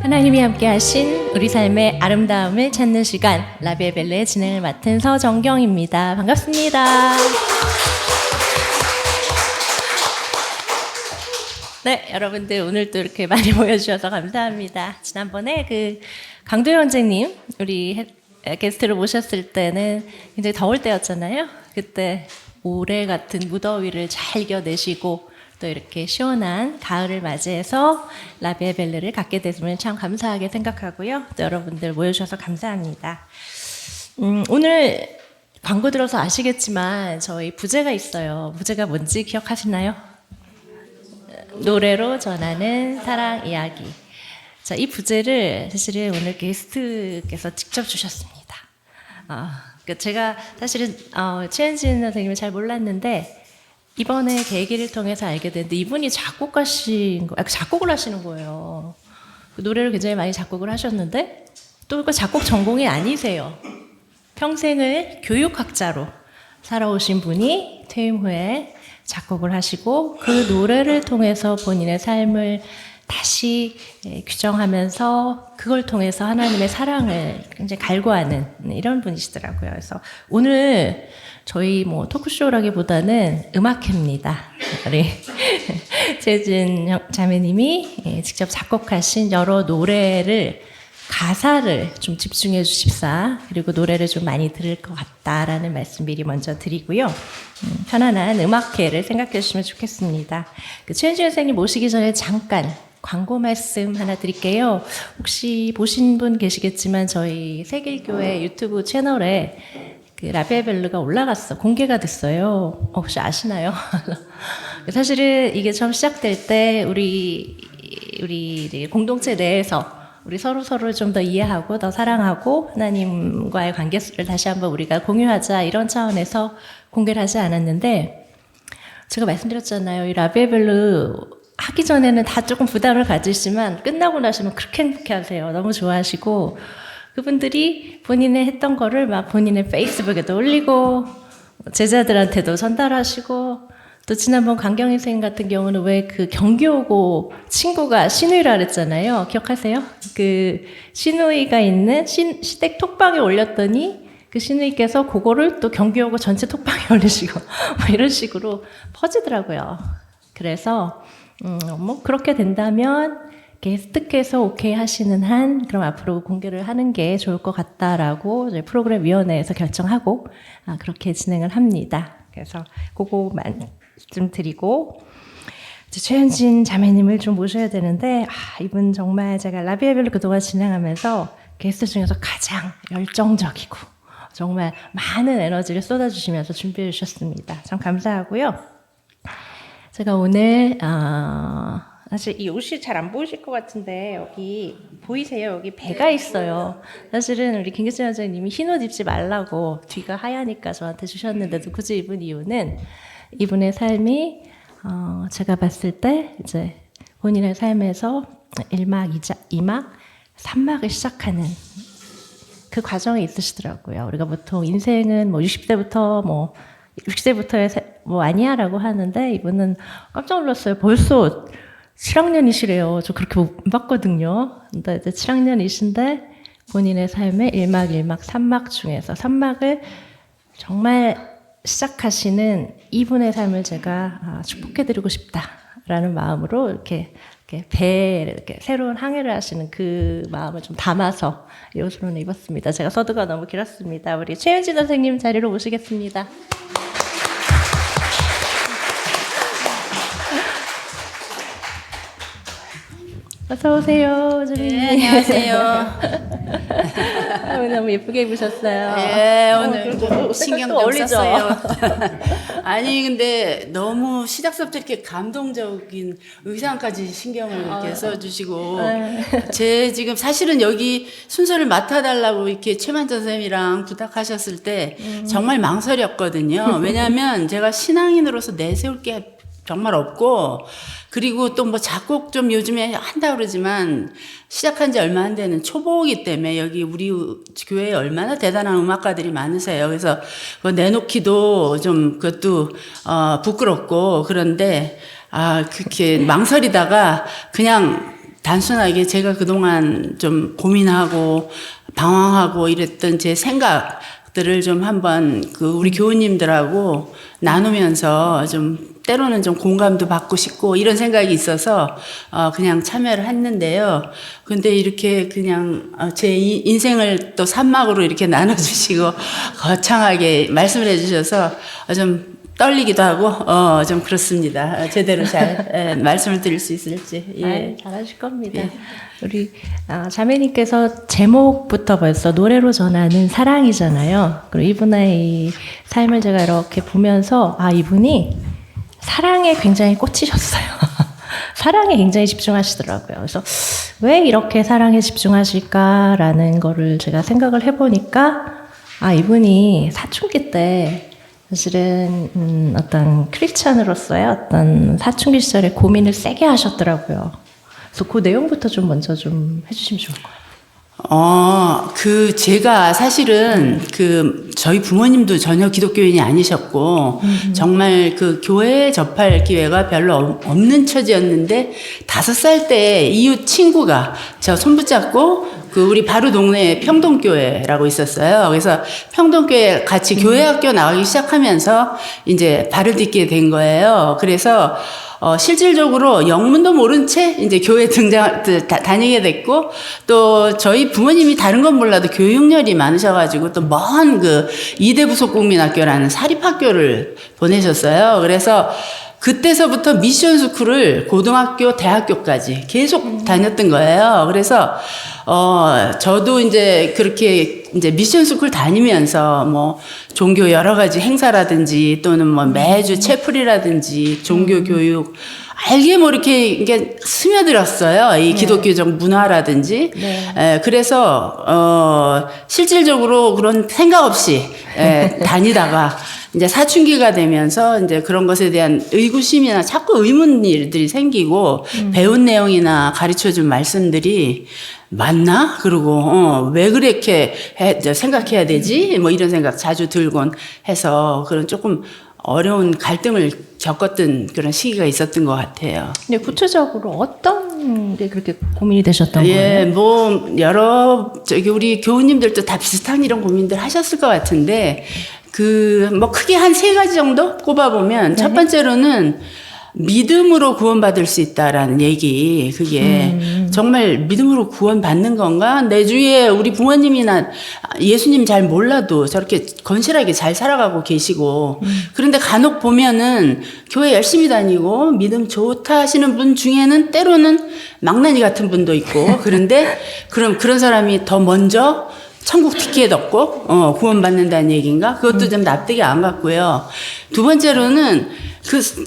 하나님이 함께하신 우리 삶의 아름다움을 찾는 시간, 라비의 벨레의 진행을 맡은 서정경입니다. 반갑습니다. 네, 여러분들 오늘도 이렇게 많이 모여주셔서 감사합니다. 지난번에 강도현 원장님 우리 게스트로 모셨을 때는 굉장히 더울 때였잖아요. 그때 올해 같은 무더위를 잘 이겨내시고 또 이렇게 시원한 가을을 맞이해서 라비의 벨레를 갖게 됐으면 참 감사하게 생각하고요. 또 여러분들 모여주셔서 감사합니다. 오늘 광고 들어서 아시겠지만 저희 부제가 있어요. 부제가 뭔지 기억하시나요? 노래로 전하는 사랑 이야기. 자, 이 부제를 사실은 오늘 게스트께서 직접 주셨습니다. 제가 사실은 최은진 선생님을 잘 몰랐는데 이번에 계기를 통해서 알게 됐는데 이분이 작곡을 하시는 거예요. 그 노래를 굉장히 많이 작곡을 하셨는데 또 그 작곡 전공이 아니세요. 평생을 교육학자로 살아오신 분이 퇴임 후에 작곡을 하시고 그 노래를 통해서 본인의 삶을 다시 규정하면서 그걸 통해서 하나님의 사랑을 굉장히 갈구하는 이런 분이시더라고요. 그래서 오늘 저희 토크쇼라기보다는 음악회입니다. 우리 최진 자매님이 직접 작곡하신 여러 노래를 가사를 좀 집중해 주십사. 그리고 노래를 좀 많이 들을 것 같다라는 말씀 미리 먼저 드리고요. 편안한 음악회를 생각해 주시면 좋겠습니다. 최은지 선생님 모시기 전에 잠깐 광고 말씀 하나 드릴게요. 혹시 보신 분 계시겠지만 저희 세길교회 유튜브 채널에 라비의 벨레가 공개가 됐어요. 혹시 아시나요? 사실은 이게 처음 시작될 때 우리 공동체 내에서 우리 서로를 좀 더 이해하고 더 사랑하고 하나님과의 관계를 다시 한번 우리가 공유하자 이런 차원에서 공개를 하지 않았는데 제가 말씀드렸잖아요. 이 라비의 벨레 하기 전에는 다 조금 부담을 가지시지만 끝나고 나시면 그렇게 행복해 하세요. 너무 좋아하시고 그분들이 본인의 했던 거를 막 본인의 페이스북에도 올리고 제자들한테도 전달하시고 또 지난번 강경희 선생님 같은 경우는 왜 경기 오고 친구가 신우이라 그랬잖아요. 기억하세요? 신우이가 있는 시댁 톡방에 올렸더니 그 신우이께서 그거를 또 경기 오고 전체 톡방에 올리시고 이런 식으로 퍼지더라고요. 그래서 그렇게 된다면 게스트께서 오케이 하시는 한 그럼 앞으로 공개를 하는 게 좋을 것 같다라고 저희 프로그램 위원회에서 결정하고 그렇게 진행을 합니다. 그래서 그거만 좀 드리고 최현진 자매님을 좀 모셔야 되는데 이분 정말 제가 라비의 벨레 그동안 진행하면서 게스트 중에서 가장 열정적이고 정말 많은 에너지를 쏟아주시면서 준비해 주셨습니다. 참 감사하고요. 제가 오늘 사실 이 옷이 잘 안 보이실 것 같은데 여기 보이세요? 여기 배가 있어요. 사실은 우리 김기진 원장님이 흰 옷 입지 말라고 뒤가 하얘니까 저한테 주셨는데도 굳이 입은 이유는 이분의 삶이 제가 봤을 때 이제 본인의 삶에서 1막, 2막, 3막을 시작하는 그 과정이 있으시더라고요. 우리가 보통 인생은 60세부터 60세부터의 아니야라고 하는데 이분은 깜짝 놀랐어요. 벌써 7학년이시래요. 저 그렇게 못 봤거든요. 근데 이제 7학년이신데 본인의 삶의 1막, 2막, 3막 중에서 3막을 정말 시작하시는 이분의 삶을 제가 축복해드리고 싶다라는 마음으로 이렇게 새로운 항해를 하시는 그 마음을 좀 담아서 이 옷을 입었습니다. 제가 서두가 너무 길었습니다. 우리 최은진 선생님 자리로 모시겠습니다. 어서 오세요, 주님. 네, 안녕하세요. 너무 예쁘게 입으셨어요. 예, 오늘 그리고 신경 또 좀 어울리죠? 썼어요. 아니, 근데 너무 시작서부터 이렇게 감동적인 의상까지 신경을 이렇게 써주시고, 제 지금 사실은 여기 순서를 맡아달라고 이렇게 최만전 선생님이랑 부탁하셨을 때 정말 망설였거든요. 왜냐하면 제가 신앙인으로서 내세울 게 정말 없고, 그리고 또 뭐 작곡 좀 요즘에 한다 그러지만 시작한 지 얼마 안 되는 초보이기 때문에 여기 우리 교회에 얼마나 대단한 음악가들이 많으세요. 그래서 뭐 내놓기도 좀 그것도 부끄럽고, 그런데 그렇게 망설이다가 그냥 단순하게 제가 그동안 좀 고민하고 방황하고 이랬던 제 생각들을 좀 한번 그 우리 교우님들하고 나누면서 좀 때로는 좀 공감도 받고 싶고 이런 생각이 있어서 그냥 참여를 했는데요. 근데 이렇게 그냥 제 인생을 또 산막으로 이렇게 나눠주시고 거창하게 말씀을 해주셔서 좀 떨리기도 하고 좀 그렇습니다. 제대로 잘 말씀을 드릴 수 있을지. 예. 잘하실 겁니다. 예. 우리 자매님께서 제목부터 벌써 노래로 전하는 사랑이잖아요. 그리고 이분의 이 삶을 제가 이렇게 보면서 이분이 사랑에 굉장히 꽂히셨어요. 사랑에 굉장히 집중하시더라고요. 그래서 왜 이렇게 사랑에 집중하실까라는 거를 제가 생각을 해보니까 이분이 사춘기 때 사실은 어떤 크리스찬으로서의 어떤 사춘기 시절에 고민을 세게 하셨더라고요. 그래서 그 내용부터 좀 먼저 좀 해주시면 좋을 것 같아요. 제가 사실은 저희 부모님도 전혀 기독교인이 아니셨고, 정말 그 교회에 접할 기회가 별로 없는 처지였는데, 5살 때 이웃 친구가 저 손붙잡고, 우리 바로 동네에 평동교회라고 있었어요. 그래서 평동교회 같이 교회학교 나가기 시작하면서 이제 발을 딛게 된 거예요. 그래서 실질적으로 영문도 모른 채 이제 교회 다니게 됐고, 또 저희 부모님이 다른 건 몰라도 교육열이 많으셔가지고 또 먼 이대 부속국민학교라는 사립학교를 보내셨어요. 그래서 그때서부터 미션 스쿨을 고등학교, 대학교까지 계속 다녔던 거예요. 그래서 저도 이제 그렇게 이제 미션 스쿨 다니면서 뭐 종교 여러 가지 행사라든지 또는 뭐 매주 채플이라든지 종교 교육 알게 모르게 이게 스며들었어요. 이 기독교적 문화라든지. 네. 그래서 실질적으로 그런 생각 없이 다니다가 이제 사춘기가 되면서 이제 그런 것에 대한 의구심이나 자꾸 의문들이 생기고 배운 내용이나 가르쳐준 말씀들이 맞나? 그러고 왜 그렇게 생각해야 되지? 뭐 이런 생각 자주 들곤 해서 그런 조금 어려운 갈등을 겪었던 그런 시기가 있었던 것 같아요. 근데 구체적으로 어떤 게 그렇게 고민이 되셨던 거예요? 예, 뭐 우리 교우님들도 다 비슷한 이런 고민들 하셨을 것 같은데 뭐 크게 한 3가지 정도 꼽아보면 네. 첫 번째로는 믿음으로 구원받을 수 있다라는 얘기. 그게 정말 믿음으로 구원받는 건가? 내 주위에 우리 부모님이나 예수님 잘 몰라도 저렇게 건실하게 잘 살아가고 계시고 그런데 간혹 보면은 교회 열심히 다니고 믿음 좋다 하시는 분 중에는 때로는 망나니 같은 분도 있고 그런데 그런 사람이 더 먼저 천국 티켓 얻고 구원받는다는 얘기인가? 그것도 좀 납득이 안 갔고요. 두 번째로는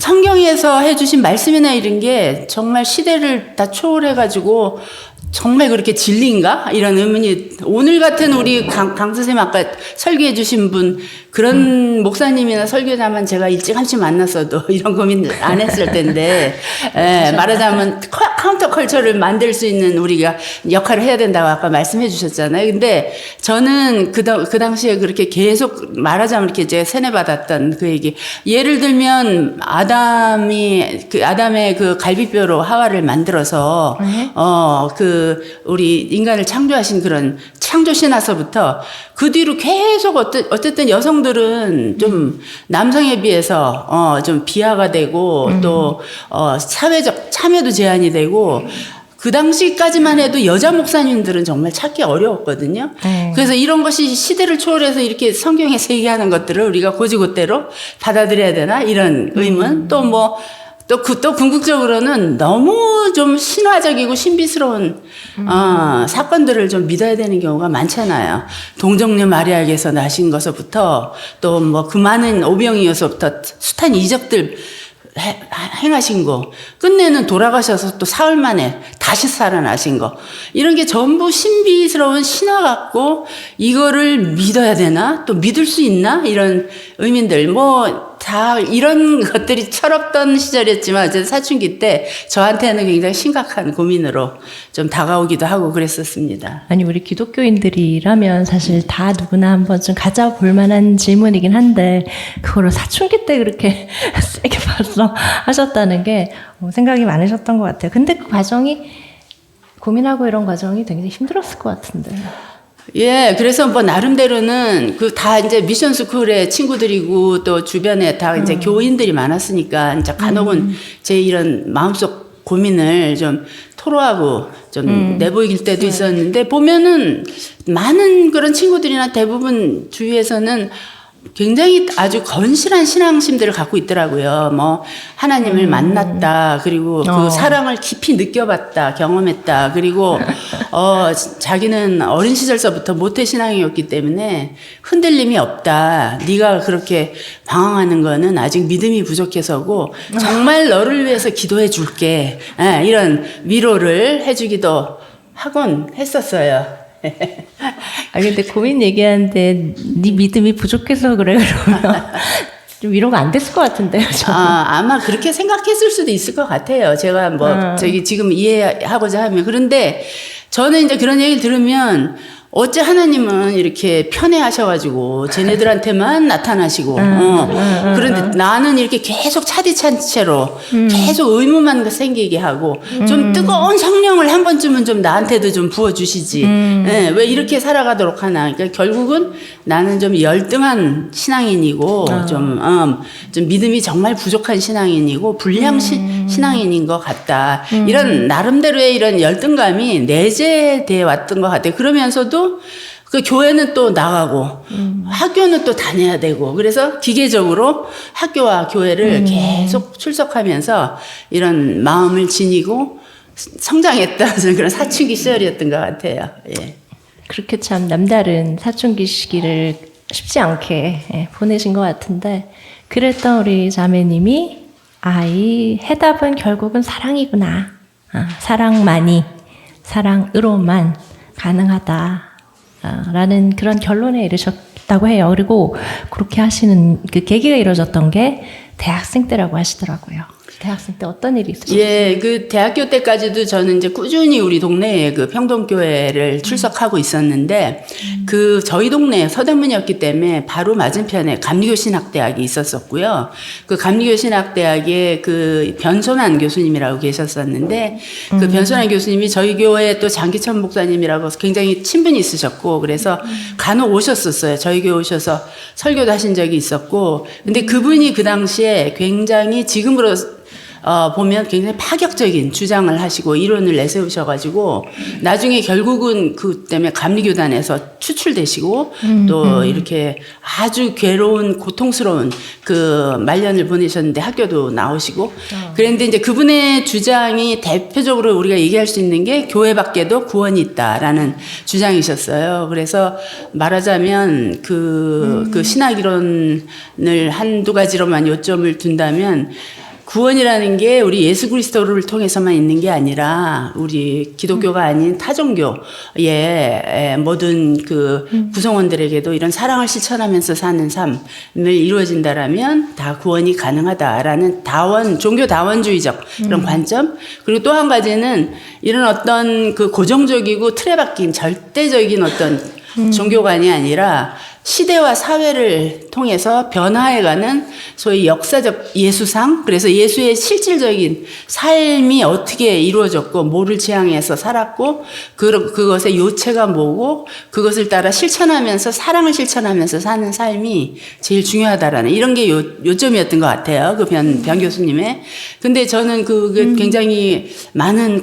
성경에서 해주신 말씀이나 이런 게 정말 시대를 다 초월해가지고 정말 그렇게 진리인가? 이런 의문이 오늘 같은 우리 강 선생님 아까 설교해 주신 분 그런 목사님이나 설교자만 제가 일찌감치 만났어도 이런 고민 안 했을 텐데 말하자면 카운터 컬처를 만들 수 있는 우리가 역할을 해야 된다고 아까 말씀해 주셨잖아요. 근데 저는 그 당시에 그렇게 계속 말하자면 이렇게 제가 세뇌받았던 그 얘기. 예를 들면 아담의 그 갈비뼈로 하와를 만들어서 우리 인간을 창조하신 그런 창조신화서부터 그 뒤로 계속 어쨌든 여성들은 좀 남성에 비해서 좀 비하가 되고 또 사회적 참여도 제한이 되고 그 당시까지만 해도 여자 목사님들은 정말 찾기 어려웠거든요. 그래서 이런 것이 시대를 초월해서 이렇게 성경에서 얘기하는 것들을 우리가 고지고대로 받아들여야 되나 이런 의문 또 뭐 또 궁극적으로는 너무 좀 신화적이고 신비스러운 사건들을 좀 믿어야 되는 경우가 많잖아요. 동정녀 마리아에게서 나신 것서부터 또 뭐 그 많은 오병이어서부터 숱한 이적들 행하신 거, 끝내는 돌아가셔서 또 사흘 만에 다시 살아나신 거, 이런 게 전부 신비스러운 신화 같고, 이거를 믿어야 되나? 또 믿을 수 있나? 이런 의민들, 다 이런 것들이 철없던 시절이었지만, 어쨌든 사춘기 때 저한테는 굉장히 심각한 고민으로 좀 다가오기도 하고 그랬었습니다. 아니, 우리 기독교인들이라면 사실 다 누구나 한 번쯤 가져볼 만한 질문이긴 한데, 그거를 사춘기 때 그렇게 세게 벌써 하셨다는 게 생각이 많으셨던 것 같아요. 근데 그 과정이, 고민하고 이런 과정이 굉장히 힘들었을 것 같은데. 예, 그래서 나름대로는 다 이제 미션 스쿨의 친구들이고 또 주변에 다 이제 교인들이 많았으니까 이제 간혹은 제 이런 마음속 고민을 좀 토로하고 좀 내보일 때도 있었는데, 보면은 많은 그런 친구들이나 대부분 주위에서는 굉장히 아주 건실한 신앙심들을 갖고 있더라고요. 하나님을 만났다. 그리고 그 사랑을 깊이 느껴봤다. 경험했다. 그리고, 자기는 어린 시절서부터 모태신앙이었기 때문에 흔들림이 없다. 네가 그렇게 방황하는 거는 아직 믿음이 부족해서고, 정말 너를 위해서 기도해 줄게. 이런 위로를 해주기도 하곤 했었어요. 근데 고민 얘기하는데 네 믿음이 부족해서 그래 그러면 좀 위로가 안 됐을 것 같은데요. 아마 그렇게 생각했을 수도 있을 것 같아요. 제가 지금 이해하고자 하면. 그런데 저는 이제 그런 얘기를 들으면, 어째 하나님은 이렇게 편애하셔가지고 쟤네들한테만 나타나시고, 그런데 나는 이렇게 계속 차디찬 채로 계속 의무만 생기게 하고, 좀 뜨거운 성령을 한 번쯤은 좀 나한테도 좀 부어주시지. 예, 왜 이렇게 살아가도록 하나. 그러니까 결국은 나는 좀 열등한 신앙인이고, 좀 믿음이 정말 부족한 신앙인이고, 불량 신앙인인 것 같다. 이런 나름대로의 이런 열등감이 내재되어 왔던 것 같아요. 그러면서도 그 교회는 또 나가고 학교는 또 다녀야 되고, 그래서 기계적으로 학교와 교회를 계속 출석하면서 이런 마음을 지니고 성장했던 그런 사춘기 시절이었던 것 같아요. 예. 그렇게 참 남다른 사춘기 시기를 쉽지 않게 보내신 것 같은데, 그랬던 우리 자매님이 이 해답은 결국은 사랑이구나. 사랑으로만 가능하다. 라는 그런 결론에 이르셨다고 해요. 그리고 그렇게 하시는 그 계기가 이루어졌던 게 대학생 때라고 하시더라고요. 대학생 때 어떤 일이 있으셨어요? 예, 그 대학교 때까지도 저는 이제 꾸준히 우리 동네에 그 평동교회를 출석하고 있었는데, 저희 동네 서대문이었기 때문에 바로 맞은편에 감리교신학대학이 있었었고요. 그 감리교신학대학에 그 변선한 교수님이라고 계셨었는데, 그 변선한 교수님이 저희 교회 또 장기천 목사님이라고 굉장히 친분이 있으셨고, 그래서 간혹 오셨었어요. 저희 교회 오셔서 설교도 하신 적이 있었고, 근데 그분이 그 당시에 굉장히 지금으로 보면 굉장히 파격적인 주장을 하시고 이론을 내세우셔가지고, 나중에 결국은 그 때문에 감리교단에서 추출되시고, 또 이렇게 아주 괴로운 고통스러운 그 말년을 보내셨는데 학교도 나오시고, 그런데 이제 그분의 주장이 대표적으로 우리가 얘기할 수 있는 게 교회 밖에도 구원이 있다라는 주장이셨어요. 그래서 말하자면 그 신학이론을 한두 가지로만 요점을 둔다면, 구원이라는 게 우리 예수 그리스도를 통해서만 있는 게 아니라 우리 기독교가 아닌 타종교의 모든 그 구성원들에게도 이런 사랑을 실천하면서 사는 삶을 이루어진다라면 다 구원이 가능하다라는 종교 다원주의적 그런 관점. 그리고 또 한 가지는 이런 어떤 그 고정적이고 틀에 박힌 절대적인 어떤 종교관이 아니라 시대와 사회를 통해서 변화해가는 소위 역사적 예수상, 그래서 예수의 실질적인 삶이 어떻게 이루어졌고 뭐를 지향해서 살았고 그것의 요체가 뭐고 그것을 따라 실천하면서 사랑을 실천하면서 사는 삶이 제일 중요하다라는 이런 게 요점이었던 것 같아요. 그 변 교수님의. 근데 저는 그게 굉장히 많은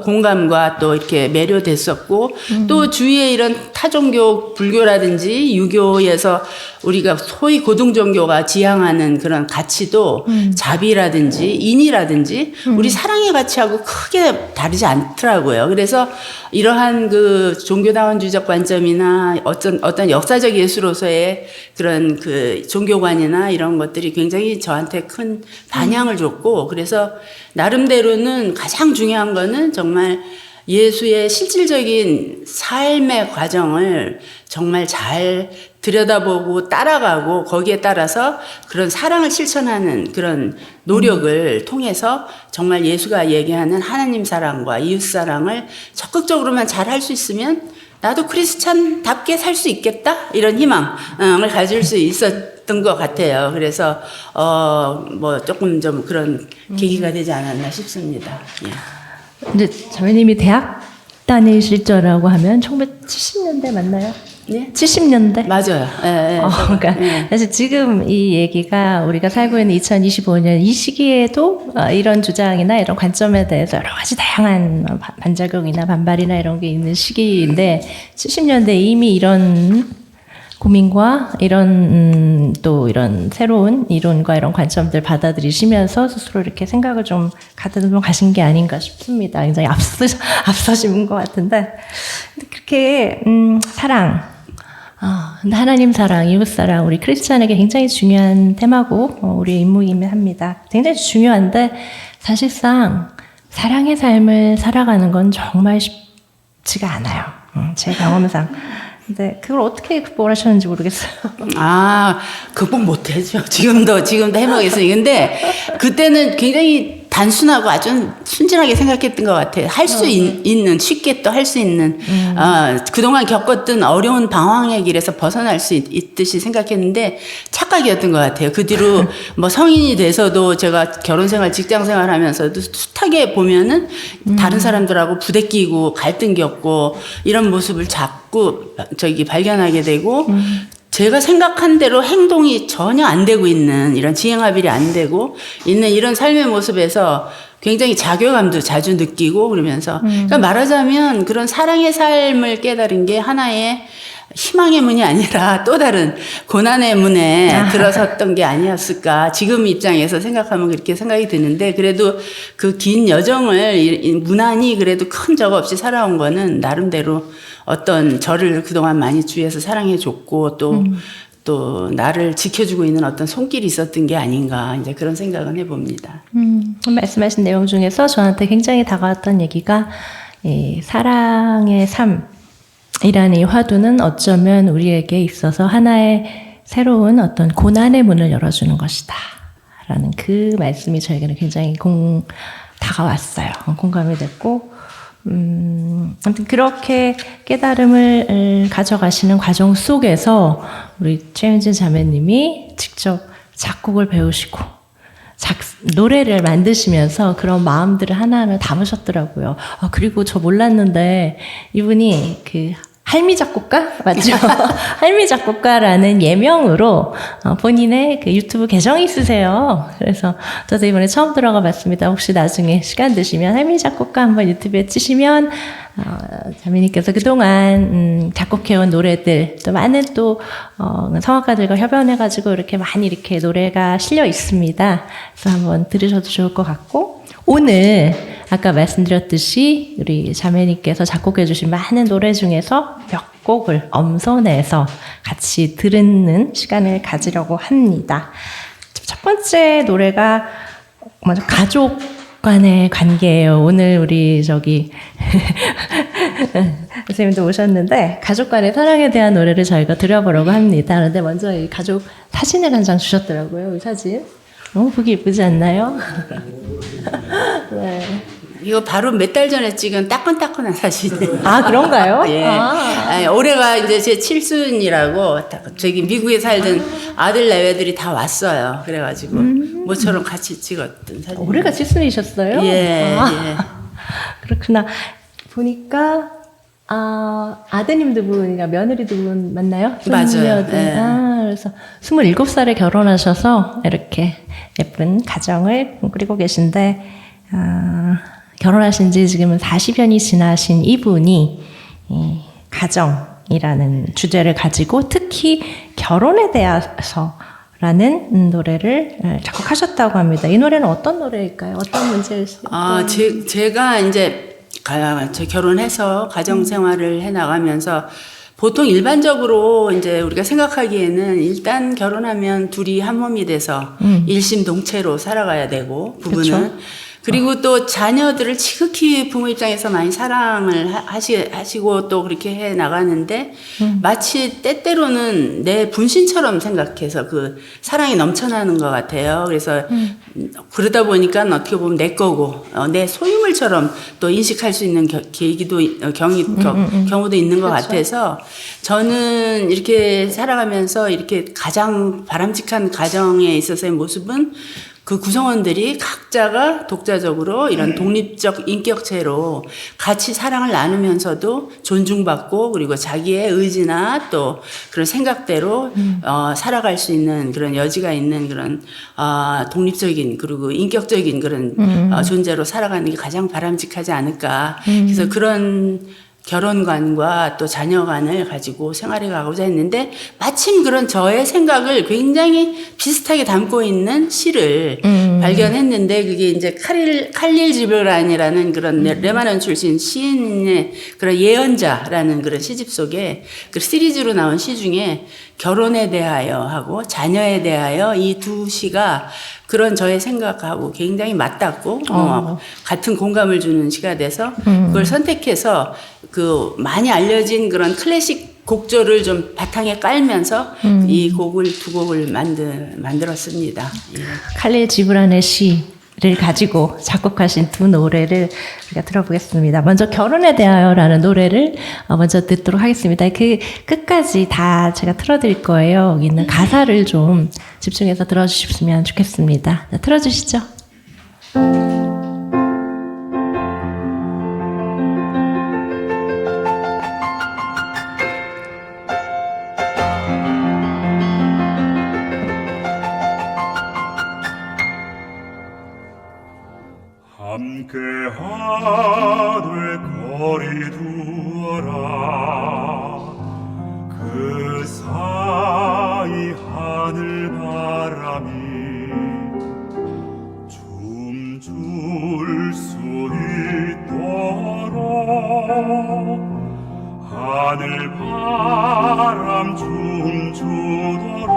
공감과 또 이렇게 매료됐었고 또 주위에 이런 타종교 불교라 불교라든지 유교에서 우리가 소위 고등 종교가 지향하는 그런 가치도 자비라든지 인이라든지 우리 사랑의 가치하고 크게 다르지 않더라고요. 그래서 이러한 그 종교다원주의적 관점이나 어떤 역사적 예수로서의 그런 그 종교관이나 이런 것들이 굉장히 저한테 큰 반향을 줬고, 그래서 나름대로는 가장 중요한 거는 정말 예수의 실질적인 삶의 과정을 정말 잘 들여다보고 따라가고 거기에 따라서 그런 사랑을 실천하는 그런 노력을 통해서 정말 예수가 얘기하는 하나님 사랑과 이웃 사랑을 적극적으로만 잘 할 수 있으면 나도 크리스찬답게 살 수 있겠다, 이런 희망을 가질 수 있었던 것 같아요. 그래서 뭐 조금 좀 그런 계기가 되지 않았나 싶습니다. 예. 근데 자매님이 대학 다니실 때라고 하면 1970년대 맞나요? 네? 70년대? 맞아요. 예, 예. 그러니까 예. 사실 지금 이 얘기가 우리가 살고 있는 2025년 이 시기에도 이런 주장이나 이런 관점에 대해서 여러 가지 다양한 반작용이나 반발이나 이런 게 있는 시기인데 70년대 이미 이런 고민과 이런 또 이런 새로운 이론과 이런 관점들 받아들이시면서 스스로 이렇게 생각을 좀 가다듬어 가신 게 아닌가 싶습니다. 굉장히 앞서신 것 같은데, 근데 그렇게 사랑, 근데 하나님 사랑, 이웃 사랑, 우리 크리스찬에게 굉장히 중요한 테마고 우리의 임무임합니다. 굉장히 중요한데 사실상 사랑의 삶을 살아가는 건 정말 쉽지가 않아요. 제 경험상. 근데 그걸 어떻게 극복을 하셨는지 모르겠어요. 극복 못하죠. 지금도 해먹겠어요. 근데 그때는 굉장히 단순하고 아주 순진하게 생각했던 것 같아요. 할 수 있는, 쉽게 또 할 수 있는, 그동안 겪었던 어려운 방황의 길에서 벗어날 수 있듯이 생각했는데 착각이었던 것 같아요. 그 뒤로 뭐 성인이 돼서도 제가 결혼생활, 직장생활 하면서도 숱하게 보면은 다른 사람들하고 부대끼고 갈등 겪고 이런 모습을 자꾸 발견하게 되고, 제가 생각한 대로 행동이 전혀 안 되고 있는, 이런 지행합일이 안 되고 있는 이런 삶의 모습에서 굉장히 자괴감도 자주 느끼고 그러면서, 그러니까 말하자면 그런 사랑의 삶을 깨달은 게 하나의 희망의 문이 아니라 또 다른 고난의 문에 들어섰던 게 아니었을까, 지금 입장에서 생각하면 그렇게 생각이 드는데, 그래도 그 긴 여정을 무난히 그래도 큰 적 없이 살아온 거는 나름대로 어떤 저를 그동안 많이 주위에서 사랑해 줬고 또 나를 지켜주고 있는 어떤 손길이 있었던 게 아닌가, 이제 그런 생각은 해봅니다. 말씀하신 내용 중에서 저한테 굉장히 다가왔던 얘기가 이 사랑의 삶이라는 이 화두는 어쩌면 우리에게 있어서 하나의 새로운 어떤 고난의 문을 열어주는 것이다 라는 그 말씀이 저에게는 굉장히 다가왔어요. 공감이 됐고, 아무튼 그렇게 깨달음을 가져가시는 과정 속에서 우리 최윤진 자매님이 직접 작곡을 배우시고 노래를 만드시면서 그런 마음들을 하나하나 담으셨더라고요. 그리고 저 몰랐는데 이분이 그 할미 작곡가? 맞죠? 할미 작곡가라는 예명으로 본인의 그 유튜브 계정이 있으세요. 그래서 저도 이번에 처음 들어가 봤습니다. 혹시 나중에 시간 되시면 할미 작곡가 한번 유튜브에 치시면 자매님께서 그동안 작곡해온 노래들, 또 많은 또 성악가들과 협연해가지고 이렇게 많이 이렇게 노래가 실려 있습니다. 그래서 한번 들으셔도 좋을 것 같고, 오늘 아까 말씀드렸듯이 우리 자매님께서 작곡해 주신 많은 노래 중에서 몇 곡을 엄선해서 같이 듣는 시간을 가지려고 합니다. 첫 번째 노래가 먼저 가족 간의 관계예요. 오늘 우리 선생님도 오셨는데 가족 간의 사랑에 대한 노래를 저희가 들어보려고 합니다. 그런데 먼저 이 가족 사진을 한 장 주셨더라고요. 이 사진 너무 보기 예쁘지 않나요? 네. 이거 바로 몇 달 전에 찍은 따끈따끈한 사진이에요. 그런가요? 예. 올해가 이제 제 칠순이라고 저기 미국에 살던 아들 내외들이 다 왔어요. 그래가지고 모처럼 같이 찍었던 사진. 올해가 칠순이셨어요? 예. 그렇구나. 보니까 아드님 두 분이나 며느리 두 분 맞나요? 맞아요. 예. 그래서 27살에 결혼하셔서 이렇게 예쁜 가정을 꾸리고 계신데, 결혼하신 지 지금은 40년이 지나신 이분이 이 가정, 사랑이라는 주제를 가지고 특히 결혼에 대해서라는 노래를 작곡하셨다고 합니다. 이 노래는 어떤 노래일까요? 어떤 문제를 제가 이제 제 결혼해서 가정 생활을 해 나가면서 보통 일반적으로 이제 우리가 생각하기에는 일단 결혼하면 둘이 한 몸이 돼서 일심동체로 살아가야 되고 부부는 그쵸? 그리고 또 자녀들을 지극히 부모 입장에서 많이 사랑을 하시고 또 그렇게 해 나가는데 마치 때때로는 내 분신처럼 생각해서 그 사랑이 넘쳐나는 것 같아요. 그래서 그러다 보니까 어떻게 보면 내 거고 내 소유물처럼 또 인식할 수 있는 경우도 있는 것 그렇죠. 같아서 저는 이렇게 살아가면서 이렇게 가장 바람직한 가정에 있어서의 모습은 그 구성원들이 각자가 독자적으로 이런 독립적 인격체로 같이 사랑을 나누면서도 존중받고 그리고 자기의 의지나 또 그런 생각대로 살아갈 수 있는 그런 여지가 있는 그런 독립적인 그리고 인격적인 그런 존재로 살아가는 게 가장 바람직하지 않을까. 그래서 그런 결혼관과 또 자녀관을 가지고 생활해 가고자 했는데 마침 그런 저의 생각을 굉장히 비슷하게 담고 있는 시를 발견했는데 그게 이제 칼릴 지브란이라는 그런 레바논 출신 시인의 그런 예언자라는 그런 시집 속에 그 시리즈로 나온 시 중에 결혼에 대하여 하고 자녀에 대하여 이 두 시가 그런 저의 생각하고 굉장히 맞닿고 같은 공감을 주는 시가 돼서 그걸 선택해서 그 많이 알려진 그런 클래식 곡조를 좀 바탕에 깔면서 이 곡을 두 곡을 만들었습니다. 예. 칼릴 지브란의 시를 가지고 작곡하신 두 노래를 우리가 들어보겠습니다. 먼저 결혼에 대하여라는 노래를 먼저 듣도록 하겠습니다. 그 끝까지 다 제가 틀어드릴 거예요. 여기 있는 가사를 좀 집중해서 들어주셨으면 좋겠습니다. 자, 틀어주시죠. 함께하되 거리 두어라 그 사이 하늘 바람이 춤출 수 있도록 하늘 바람 춤추도록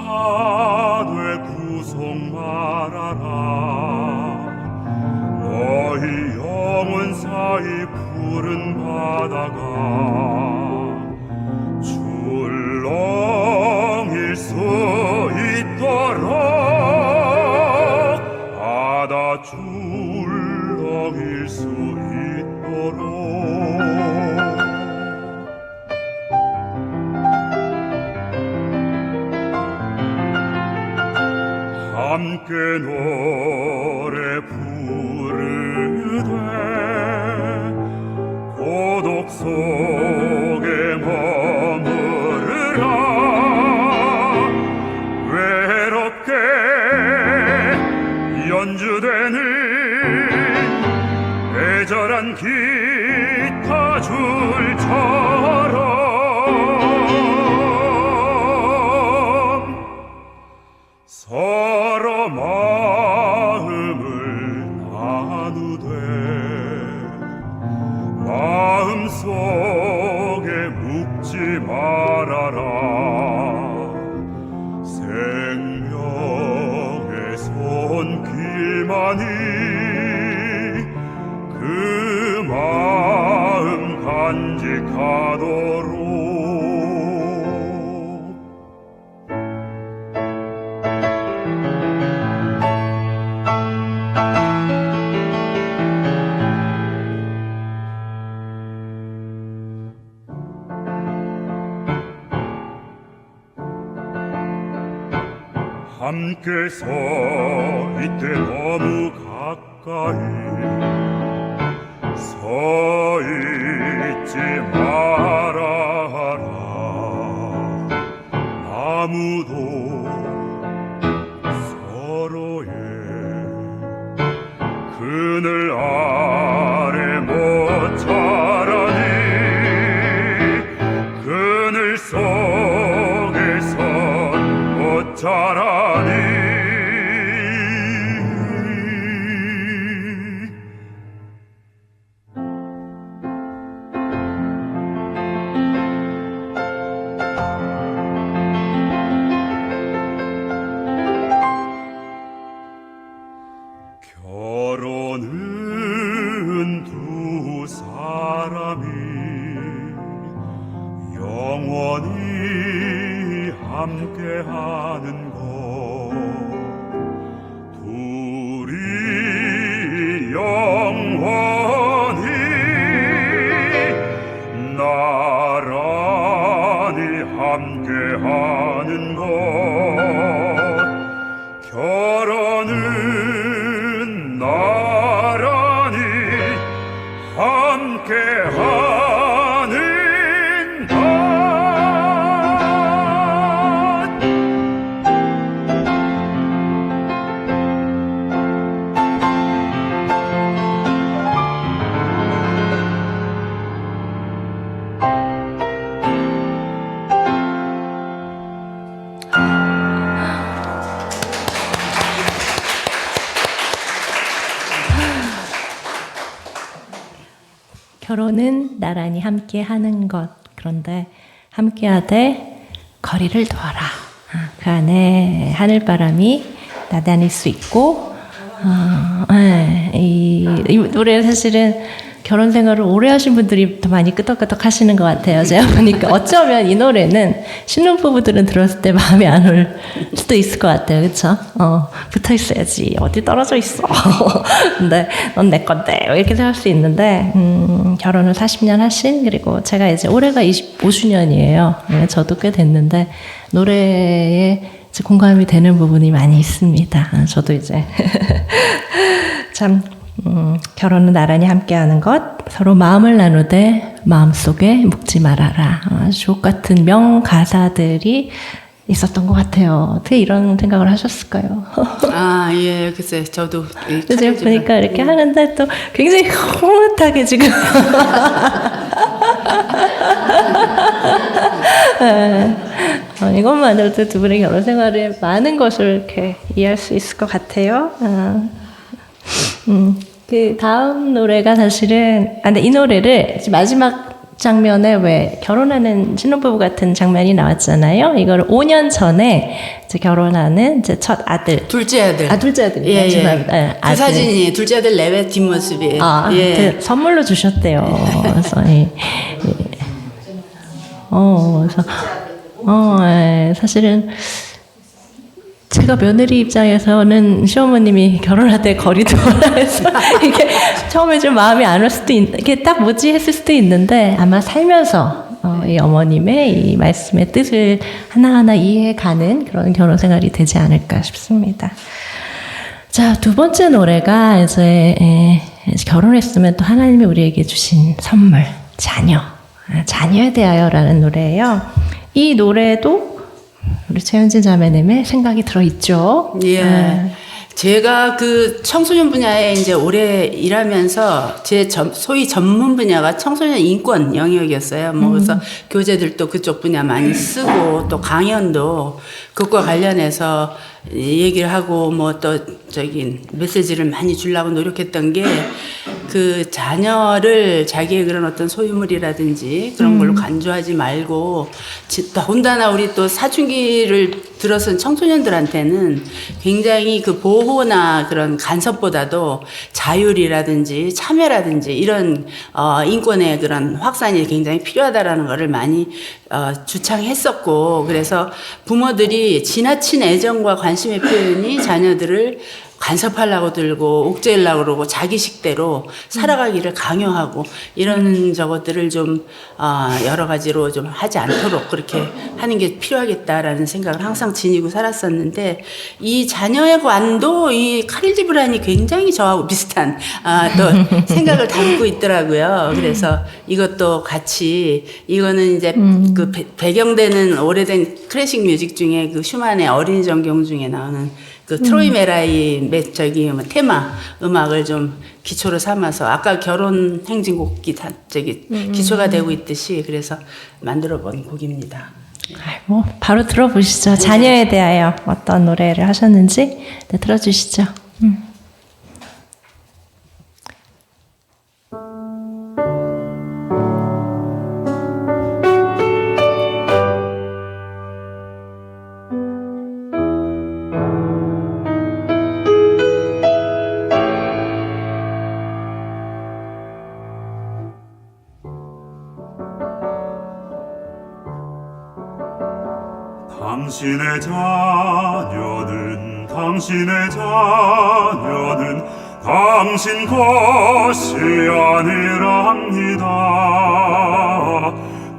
사랑하되 구속 말아라 너희 영혼 사이 푸른 바다가 출렁일 수 있도록 바다 출렁일 수 있도록 함께 노래 부르되 고독 속에 머무르라 외롭게 연주되는 애절한 기타 줄처럼 서로 마음을 나누되 마음속에 묵지 말아라 생명의 손길만이 그 마음 간직하도록 함께 서 있되 너무 가까이 서 있지 말아라 아무도 서로의 그늘 아래 못 차 사람이 영원히 함께하는 것 둘이 영원히 나란히 함께하는 것 결혼은 나란히 함께하는 것 결혼은 나란히 함께 하는 것. 그런데 함께하되 거리를 두어라. 그 안에 하늘바람이 나다닐 수 있고, 이 노래 사실은 결혼 생활을 오래 하신 분들이 더 많이 끄덕끄덕 하시는 것 같아요. 제가 보니까 어쩌면 이 노래는 신혼부부들은 들었을 때 마음에 안 올 수도 있을 것 같아요. 그쵸? 붙어 있어야지. 어디 떨어져 있어. 근데 넌 내 건데. 이렇게 생각할 수 있는데, 결혼을 40년 하신, 그리고 제가 이제 올해가 25주년이에요. 저도 꽤 됐는데, 노래에 이제 공감이 되는 부분이 많이 있습니다. 저도 이제. 참, 결혼은 나란히 함께하는 것, 서로 마음을 나누되 마음속에 묵지 말아라. 주옥 같은 명가사들이 있었던 것 같아요. 어떻게 이런 생각을 하셨을까요? 아, 예, 글쎄, 저도. 그래서 보니까 이렇게 하는데 또 굉장히 흐뭇하게 지금. 이것만으로도 두 분의 결혼 생활에 많은 것을 이렇게 이해할 수 있을 것 같아요. 그 다음 노래가 사실은, 근데 이 노래를 마지막 장면에 왜 결혼하는 신혼부부 같은 장면이 나왔잖아요. 이걸 5년 전에 이제 결혼하는 이제 첫 아들. 둘째 아들. 둘째 아들. 예, 예. 네, 그 사진이 둘째 아들 레베 뒷모습이에요. 예. 선물로 주셨대요. 그래서, 사실은 제가 며느리 입장에서는 시어머님이 결혼할 때 거리 두어라 해서 이게 처음에 좀 마음이 안 올 수도 이게 딱 뭐지 했을 수도 있는데 아마 살면서 이 어머님의 이 말씀의 뜻을 하나하나 이해해가는 그런 결혼 생활이 되지 않을까 싶습니다. 자, 두 번째 노래가 이제 결혼했으면 또 하나님이 우리에게 주신 선물, 자녀에 대하여라는 노래예요. 이 노래도 우리 최현진 자매님의 생각이 들어있죠. 예. 제가 그 청소년 분야에 이제 오래 일하면서 제 소위 전문 분야가 청소년 인권 영역이었어요. 뭐 그래서 교재들도 그쪽 분야 많이 쓰고 또 강연도 그것과 관련해서 얘기를 하고 뭐 또 저기 메시지를 많이 주려고 노력했던 게 그 자녀를 자기의 그런 어떤 소유물이라든지 그런 걸로 간주하지 말고 더군다나 우리 또 사춘기를 들어선 청소년들한테는 굉장히 그 보호나 그런 간섭보다도 자율이라든지 참여라든지 이런 인권의 그런 확산이 굉장히 필요하다라는 거를 많이 주창했었고 그래서 부모들이 지나친 애정과 관심의 표현이 자녀들을 간섭하려고 들고 옥죄려고 그러고 자기식대로 살아가기를 강요하고 이런 저것들을 좀 여러 가지로 좀 하지 않도록 그렇게 하는 게 필요하겠다라는 생각을 항상 지니고 살았었는데 이 자녀의 관도 이 카릴 지브란이 굉장히 저하고 비슷한 또 생각을 담고 있더라고요. 그래서 이것도 같이 이거는 이제 그 배경되는 오래된 클래식 뮤직 중에 그 슈만의 어린이 전경 중에 나오는 그 트로이 메라이 저기 테마 음악을 좀 기초로 삼아서 아까 결혼 행진곡이 기초가 되고 있듯이 그래서 만들어본 곡입니다. 아이고, 바로 들어보시죠. 자녀에 대하여 어떤 노래를 하셨는지 들어주시죠. 당신의 자녀는 당신 것이 아니랍니다.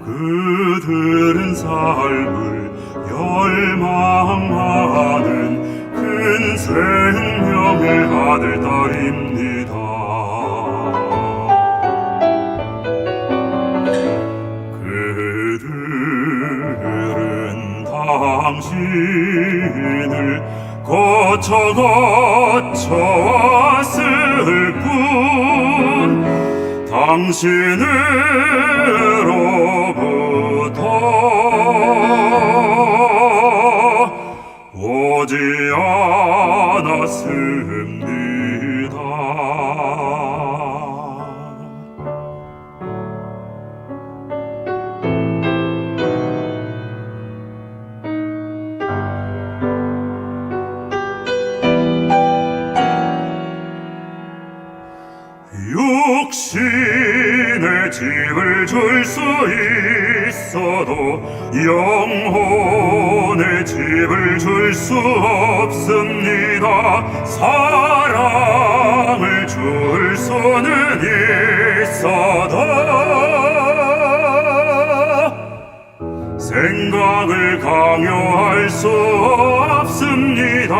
그들은 삶을 열망하는 큰 생명의 아들 딸입니다. 그들은 당신을 거쳐 왔을 뿐 당신으로부터 오지 않았습니다. 육신의 집을 줄 수 있어도 영혼의 집을 줄 수 없습니다. 사랑을 줄 수는 있어도 생각을 강요할 수 없습니다.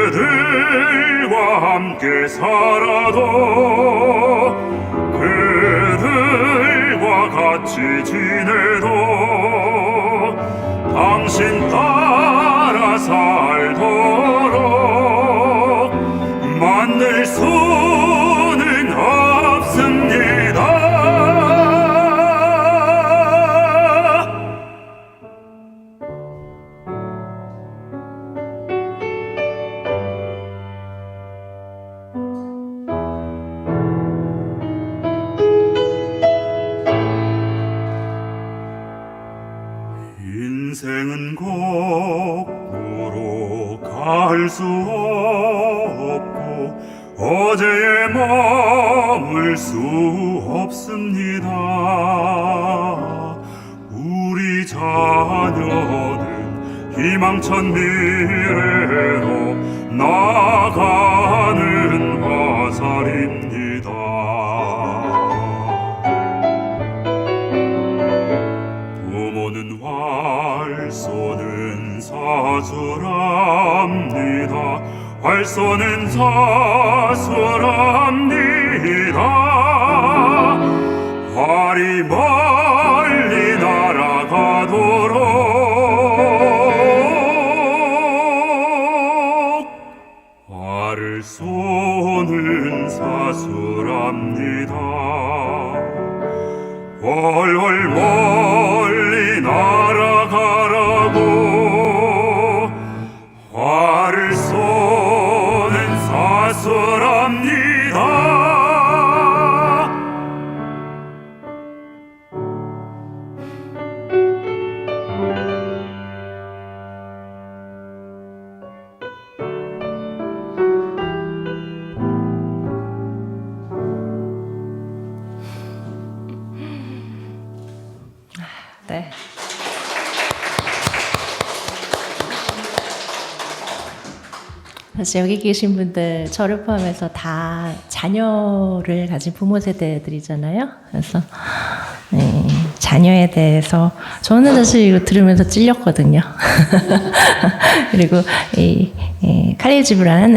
그들과 함께 살아도 그들과 같이 지내도 당신 따라 살도록 만들 수는 없습니다. 인생은 거꾸로 갈 수 없고 어제에 머물 수 없습니다. 우리 자녀는 희망찬 미래로 나아가는 화살입니다. 부모는 활 쏘는 사수랍니다. 활 쏘는 사수랍니다. 활이 멀리 날아가도록 활을 쏘는 사수랍니다. 훨훨 멀리 날아가라고 활을 쏘는 사수랍니다. 네. 사실 여기 계신 분들 저를 포함해서 다 자녀를 가진 부모 세대들이잖아요. 그래서 자녀에 대해서 저는 사실 이거 들으면서 찔렸거든요. 그리고 칼릴 지브란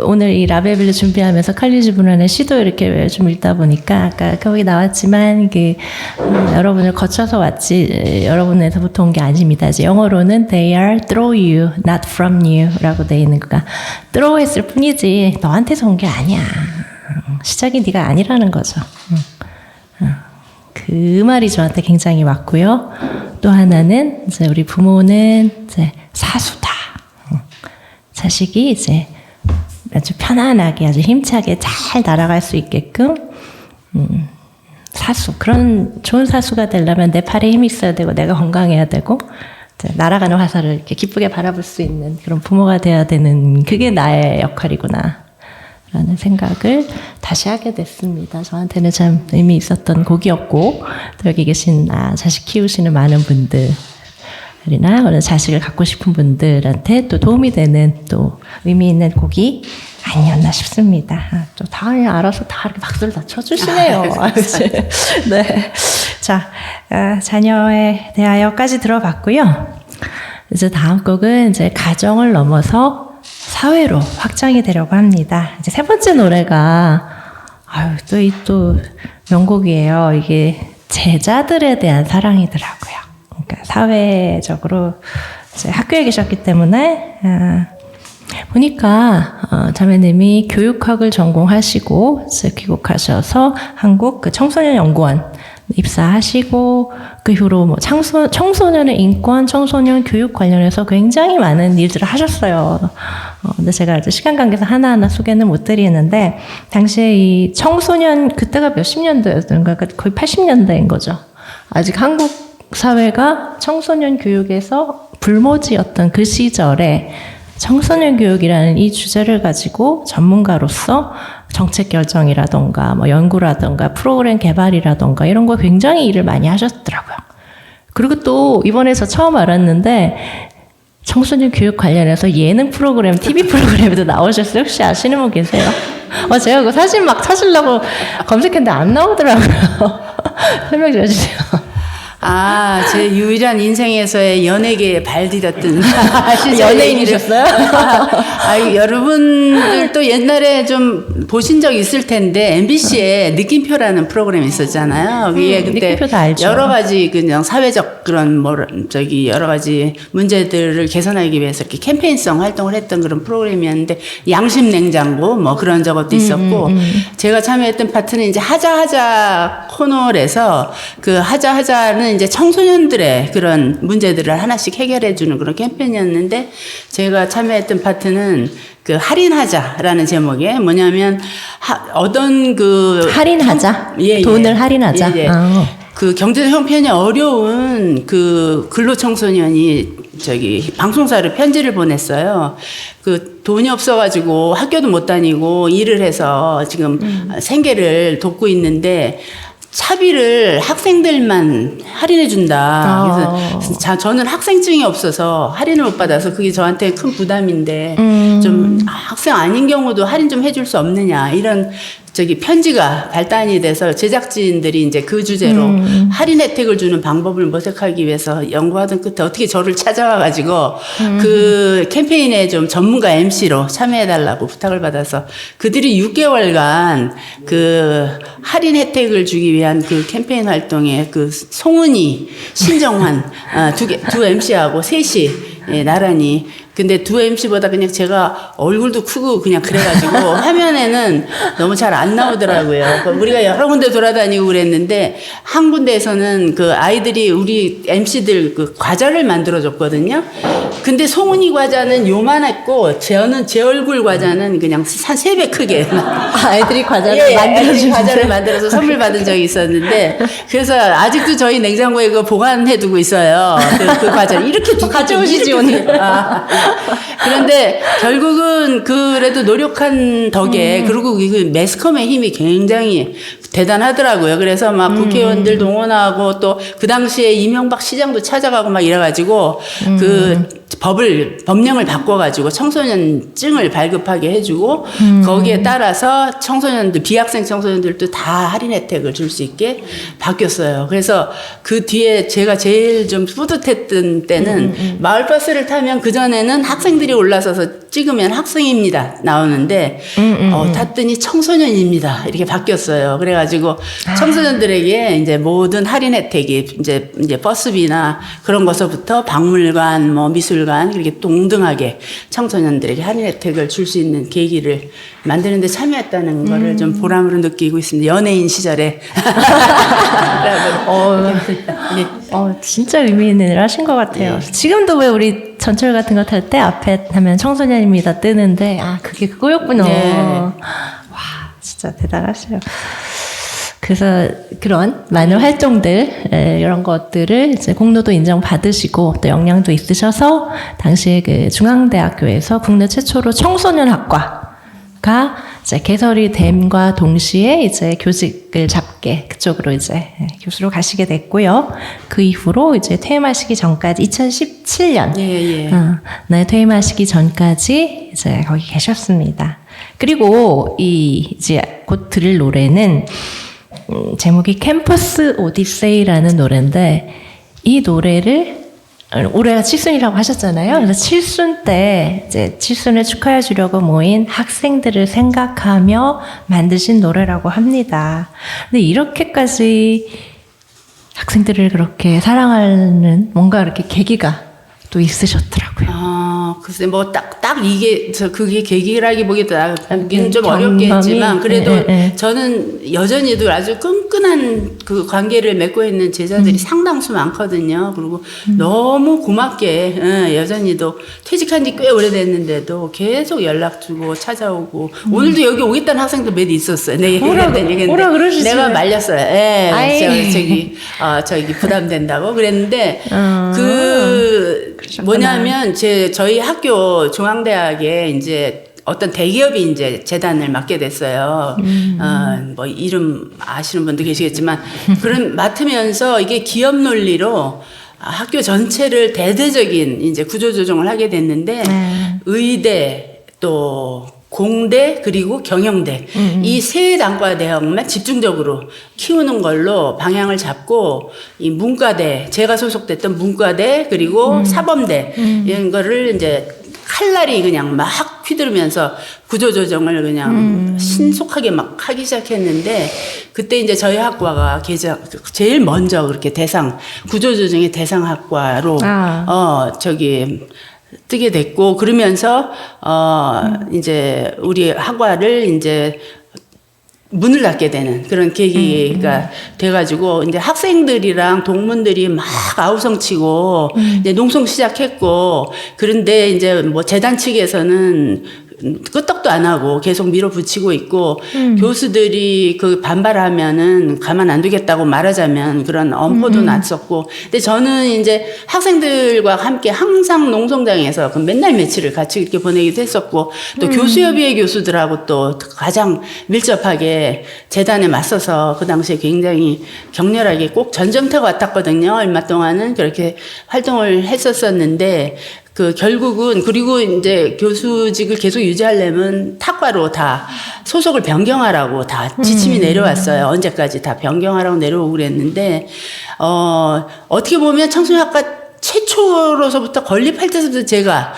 오늘 이 라베빌을 준비하면서 칼릴 지브란의 시도 이렇게 좀 읽다 보니까 아까 거기 나왔지만 여러분을 거쳐서 왔지 여러분에서부터 온 게 아닙니다. 이제 영어로는 they are through you, not from you라고 돼 있는 거가 through 했을 뿐이지 너한테서 온 게 아니야. 시작이 네가 아니라는 거죠. 그 말이 저한테 굉장히 왔고요. 또 하나는 이제 우리 부모는 이제 사수다. 자식이 이제 아주 편안하게 아주 힘차게 잘 날아갈 수 있게끔 사수 그런 좋은 사수가 되려면 내 팔에 힘이 있어야 되고 내가 건강해야 되고 날아가는 화살을 이렇게 기쁘게 바라볼 수 있는 그런 부모가 돼야 되는 그게 나의 역할이구나 라는 생각을 다시 하게 됐습니다. 저한테는 참 의미 있었던 곡이었고, 또 여기 계신 자식 키우시는 많은 분들이나 자식을 갖고 싶은 분들한테 또 도움이 되는 또 의미 있는 곡이 아니었나 싶습니다. 또 다행히 알아서 다 이렇게 박수를 다 쳐주시네요. 네. 자, 자녀에 대하여까지 들어봤고요. 이제 다음 곡은 이제 가정을 넘어서 사회로 확장이 되려고 합니다. 이제 세 번째 노래가 또 명곡이에요. 이게 제자들에 대한 사랑이더라고요. 그러니까 사회적으로 이제 학교에 계셨기 때문에 보니까 자매님이 교육학을 전공하시고 이제 귀국하셔서 한국 그 청소년연구원 입사하시고 그 이후로 뭐 청소년의 인권, 청소년 교육 관련해서 굉장히 많은 일들을 하셨어요. 근데 제가 이제 시간 관계상 하나하나 소개는 못 드리는데 당시에 이 청소년 그때가 몇십 년도였던가 거의 80년대인 거죠. 아직 한국 사회가 청소년 교육에서 불모지였던 그 시절에 청소년 교육이라는 이 주제를 가지고 전문가로서 정책 결정이라던가 뭐 연구라던가 프로그램 개발이라던가 이런 거 굉장히 일을 많이 하셨더라고요. 그리고 또 이번에 저 처음 알았는데 청소년 교육 관련해서 예능 프로그램, TV 프로그램에도 나오셨어요. 혹시 아시는 분 계세요? 제가 그 사진 막 찾으려고 검색했는데 안 나오더라고요. 설명 좀 해주세요. 제 유일한 인생에서의 연예계에 발디뎠던 연예인이셨어요? 여러분들도 옛날에 좀 보신 적 있을 텐데 MBC에 느낌표라는 프로그램이 있었잖아요. 그게 그때 느낌표 다 알죠. 여러 가지 그냥 사회적 그런 여러 가지 문제들을 개선하기 위해서 이렇게 캠페인성 활동을 했던 그런 프로그램이었는데 양심 냉장고 뭐 그런 저것도 있었고 제가 참여했던 파트는 이제 하자하자 코너에서 그 하자하자는 이제 청소년들의 그런 문제들을 하나씩 해결해주는 그런 캠페인이었는데 제가 참여했던 파트는 그 할인하자라는 제목에 뭐냐면 어떤 그 할인하자? 예. 돈을 할인하자? 예. 그 경제적 형편이 어려운 그 근로청소년이 방송사로 편지를 보냈어요. 그 돈이 없어가지고 학교도 못 다니고 일을 해서 지금 생계를 돕고 있는데 차비를 학생들만 할인해 준다. 그래서 저는 학생증이 없어서 할인을 못 받아서 그게 저한테 큰 부담인데 좀 학생 아닌 경우도 할인 좀 해줄 수 없느냐 이런 편지가 발단이 돼서 제작진들이 이제 그 주제로 할인 혜택을 주는 방법을 모색하기 위해서 연구하던 끝에 어떻게 저를 찾아와가지고 그 캠페인에 좀 전문가 MC로 참여해달라고 부탁을 받아서 그들이 6개월간 그 할인 혜택을 주기 위한 그 캠페인 활동에 그 송은이, 신정환 두 MC하고 셋이 나란히 근데 두 MC보다 그냥 제가 얼굴도 크고 그냥 그래가지고 화면에는 너무 잘 안 나오더라고요. 우리가 여러 군데 돌아다니고 그랬는데 한 군데에서는 그 아이들이 우리 MC들 그 과자를 만들어줬거든요. 근데 송은이 과자는 요만했고 저는 제 얼굴 과자는 그냥 한 3배 크게. 아이들이 과자를 만들어준 과자를 만들어서 선물 받은 적이 있었는데 그래서 아직도 저희 냉장고에 그 보관해두고 있어요. 그 과자를 이렇게 가져오시지 오늘. 그런데 결국은 그래도 노력한 덕에 그리고 그 매스컴의 힘이 굉장히 대단하더라고요. 그래서 막 국회의원들 동원하고 또 그 당시에 이명박 시장도 찾아가고 막 이래가지고 그 법령을 바꿔가지고 청소년증을 발급하게 해주고 거기에 따라서 비학생 청소년들도 다 할인 혜택을 줄 수 있게 바뀌었어요. 그래서 그 뒤에 제가 제일 좀 뿌듯했던 때는 마을버스를 타면 그전에는 학생들이 올라서서 찍으면 학생입니다 나오는데 탔더니 청소년입니다 이렇게 바뀌었어요. 그래가지고 청소년들에게 이제 모든 할인 혜택이 이제 버스비나 그런 것서부터 박물관, 뭐 미술관 이렇게 동등하게 청소년들에게 할인 혜택을 줄 수 있는 계기를 만드는데 참여했다는 거를 좀 보람으로 느끼고 있습니다. 연예인 시절에. 진짜 의미 있는 일을 하신 것 같아요. 네. 지금도 왜 우리 전철 같은 거 탈 때 앞에 하면 청소년입니다 뜨는데 그게 그거였구나. 네. 와 진짜 대단하시죠. 그래서 그런 많은 활동들 이런 것들을 이제 공로도 인정받으시고 또 역량도 있으셔서 당시에 그 중앙대학교에서 국내 최초로 청소년학과가 이제 개설이 됨과 동시에 이제 교직을 잡게 그쪽으로 이제 교수로 가시게 됐고요. 그 이후로 이제 퇴임하시기 전까지 2017년 예. 네, 퇴임하시기 전까지 이제 거기 계셨습니다. 그리고 이제 곧 들을 노래는 제목이 캠퍼스 오디세이라는 노래인데 이 노래를 올해가 7순이라고 하셨잖아요. 그래서 7순 때 이제 7순을 축하해 주려고 모인 학생들을 생각하며 만드신 노래라고 합니다. 근데 이렇게까지 학생들을 그렇게 사랑하는 뭔가 이렇게 계기가 또 있으셨더라고요. 글쎄, 뭐, 딱 이게, 그게 계기라기보기는 좀 경험이, 어렵겠지만, 그래도 네. 저는 여전히도 아주 끈끈한 그 관계를 맺고 있는 제자들이 상당수 많거든요. 그리고 너무 고맙게, 여전히도 퇴직한 지 꽤 오래됐는데도 계속 연락 주고 찾아오고, 오늘도 여기 오겠다는 학생도 몇 있었어요. 뭐라 그러시지? 내가 말렸어요. 아이. 저기 부담된다고 그랬는데, 그러셨구나. 뭐냐면 저희 학교 중앙대학에 이제 어떤 대기업이 이제 재단을 맡게 됐어요. 뭐 이름 아시는 분도 계시겠지만 그런 맡으면서 이게 기업 논리로 학교 전체를 대대적인 이제 구조 조정을 하게 됐는데 의대 또 공대 그리고 경영대 이 세 단과 대학만 집중적으로 키우는 걸로 방향을 잡고 이 문과대 제가 소속됐던 문과대 그리고 사범대 이런 거를 이제 칼날이 그냥 막 휘두르면서 구조조정을 그냥 신속하게 막 하기 시작했는데 그때 이제 저희 학과가 제일 먼저 그렇게 구조조정의 대상학과로 뜨게 됐고 그러면서 이제 우리 학과를 이제 문을 닫게 되는 그런 계기가 돼가지고 이제 학생들이랑 동문들이 막 아우성치고 이제 농성 시작했고 그런데 이제 뭐 재단 측에서는 끄떡도 안 하고 계속 밀어붙이고 있고 교수들이 그 반발하면은 가만 안 두겠다고 말하자면 그런 엄포도 났었고 근데 저는 이제 학생들과 함께 항상 농성장에서 그 맨날 며칠을 같이 이렇게 보내기도 했었고 또 교수협의회 교수들하고 또 가장 밀접하게 재단에 맞서서 그 당시에 굉장히 격렬하게 꼭 전쟁터 같았거든요. 얼마 동안은 그렇게 활동을 했었었는데 결국은 그리고 이제 교수직을 계속 유지하려면 탁과로 다 소속을 변경하라고 다 지침이 내려왔어요. 언제까지 다 변경하라고 내려오고 그랬는데 어떻게 보면 청소년학과 최초로서부터 건립할 때부터 제가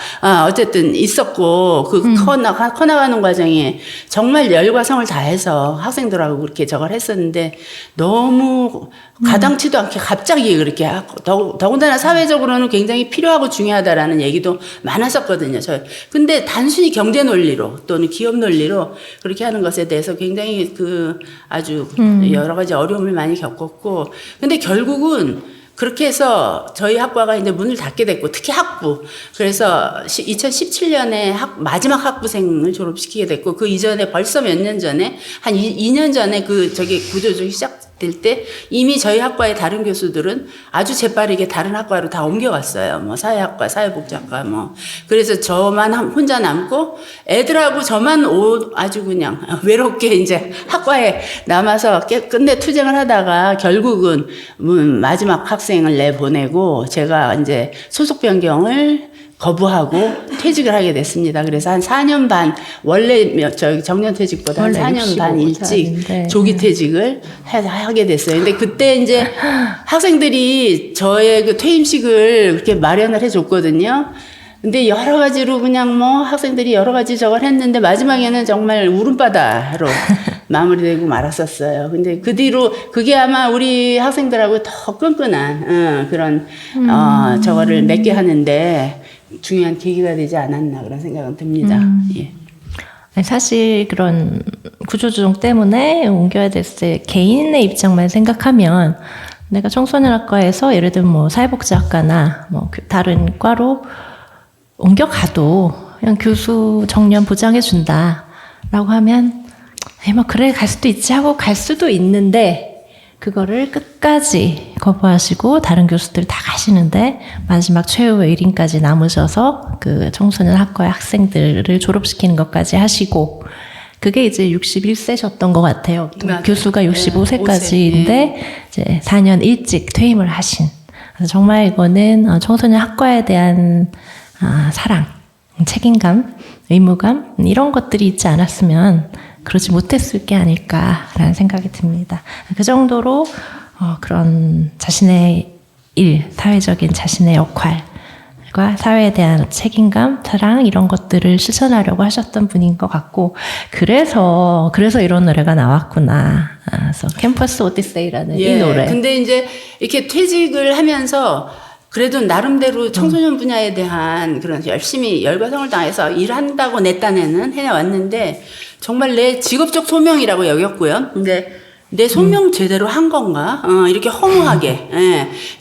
어쨌든 있었고 커나가는 과정에 정말 열과 성을 다해서 학생들하고 그렇게 저걸 했었는데 너무 가당치도 않게 갑자기 그렇게 더군다나 사회적으로는 굉장히 필요하고 중요하다라는 얘기도 많았었거든요. 근데 단순히 경제 논리로 또는 기업 논리로 그렇게 하는 것에 대해서 굉장히 아주 여러 가지 어려움을 많이 겪었고 근데 결국은 그렇게 해서 저희 학과가 이제 문을 닫게 됐고 특히 학부 그래서 2017년에 마지막 학부생을 졸업시키게 됐고 그 이전에 벌써 몇 년 전에 한 2년 전에 구조조정이 시작될 때 이미 저희 학과의 다른 교수들은 아주 재빠르게 다른 학과로 다 옮겨갔어요. 뭐 사회학과, 사회복지학과 뭐 그래서 저만 혼자 남고 애들하고 저만 아주 그냥 외롭게 이제 학과에 남아서 끝내 투쟁을 하다가 결국은 마지막 학생을 내보내고 제가 이제 소속 변경을 거부하고 퇴직을 하게 됐습니다. 그래서 한 4년 반, 원래 정년 퇴직보다 한 4년 반 일찍 조기 퇴직을 하게 됐어요. 근데 그때 이제 학생들이 저의 그 퇴임식을 그렇게 마련을 해줬거든요. 근데 여러 가지로 그냥 뭐 학생들이 여러 가지 저걸 했는데 마지막에는 정말 울음바다로 마무리되고 말았었어요. 근데 그 뒤로 그게 아마 우리 학생들하고 더 끈끈한 그런 저거를 맺게 하는데 중요한 계기가 되지 않았나 그런 생각은 듭니다. 예. 사실 그런 구조조정 때문에 옮겨야 됐을 때 개인의 입장만 생각하면 내가 청소년학과에서 예를 들면 뭐 사회복지학과나 뭐 다른 과로 옮겨가도 그냥 교수 정년 보장해준다라고 하면 뭐 그래 갈 수도 있지 하고 갈 수도 있는데 그거를 끝까지 거부하시고 다른 교수들 다 가시는데 마지막 최후의 1인까지 남으셔서 그 청소년 학과의 학생들을 졸업시키는 것까지 하시고 그게 이제 61세셨던 것 같아요. 맞아요. 교수가 네, 65세까지인데 5세. 이제 4년 일찍 퇴임을 하신. 그래서 정말 이거는 청소년 학과에 대한 사랑, 책임감, 의무감 이런 것들이 있지 않았으면 그러지 못했을 게 아닐까라는 생각이 듭니다. 그 정도로 그런 자신의 일, 사회적인 자신의 역할과 사회에 대한 책임감, 사랑 이런 것들을 실천하려고 하셨던 분인 것 같고 그래서 이런 노래가 나왔구나. 그래서 캠퍼스 오디세이라는 이 노래. 근데 이제 이렇게 퇴직을 하면서 그래도 나름대로 청소년 분야에 대한 그런 열심히 열과성을 다해서 일한다고 내 딴에는 해왔는데 정말 내 직업적 소명이라고 여겼고요. 근데 내 소명 제대로 한 건가? 이렇게 허무하게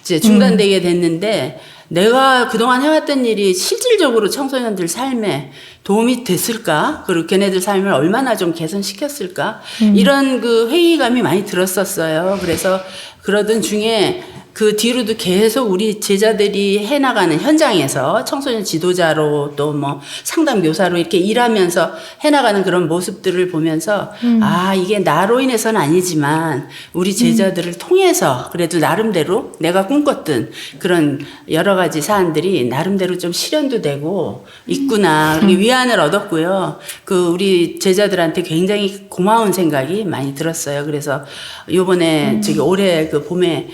이제 중단되게 됐는데 내가 그동안 해왔던 일이 실질적으로 청소년들 삶에 도움이 됐을까? 그리고 걔네들 삶을 얼마나 좀 개선시켰을까? 이런 그 회의감이 많이 들었었어요. 그래서 그러던 중에 그 뒤로도 계속 우리 제자들이 해나가는 현장에서 청소년 지도자로 또 뭐 상담 교사로 이렇게 일하면서 해나가는 그런 모습들을 보면서 이게 나로 인해서는 아니지만 우리 제자들을 통해서 그래도 나름대로 내가 꿈꿨던 그런 여러 가지 사안들이 나름대로 좀 실현도 되고 있구나. 그렇게 위안을 얻었고요. 그 우리 제자들한테 굉장히 고마운 생각이 많이 들었어요. 그래서 요번에 올해 그 봄에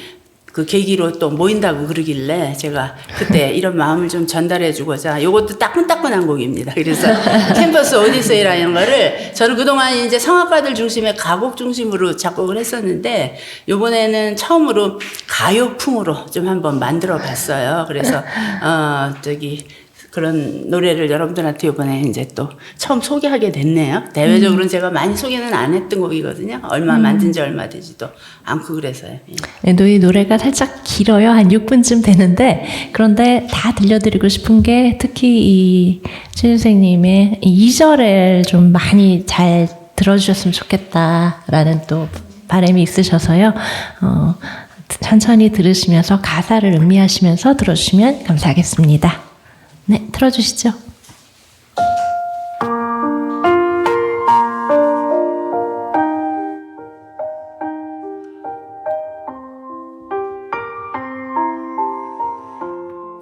그 계기로 또 모인다고 그러길래 제가 그때 이런 마음을 좀 전달해 주고자 요것도 따끈따끈한 곡입니다. 그래서 캠퍼스 오디세이라는 거를 저는 그동안 이제 성악가들 중심의 가곡 중심으로 작곡을 했었는데 요번에는 처음으로 가요풍으로 좀 한번 만들어 봤어요. 그래서 그런 노래를 여러분들한테 이번에 이제 또 처음 소개하게 됐네요. 대외적으로는 제가 많이 소개는 안 했던 곡이거든요. 만든 지 얼마 되지도 않고 그래서요. 네, 이 노래가 살짝 길어요. 한 6분쯤 되는데 그런데 다 들려드리고 싶은 게 특히 이 최 선생님의 2절을 좀 많이 잘 들어주셨으면 좋겠다라는 또 바람이 있으셔서요. 천천히 들으시면서 가사를 음미하시면서 들어주시면 감사하겠습니다. 네, 틀어주시죠.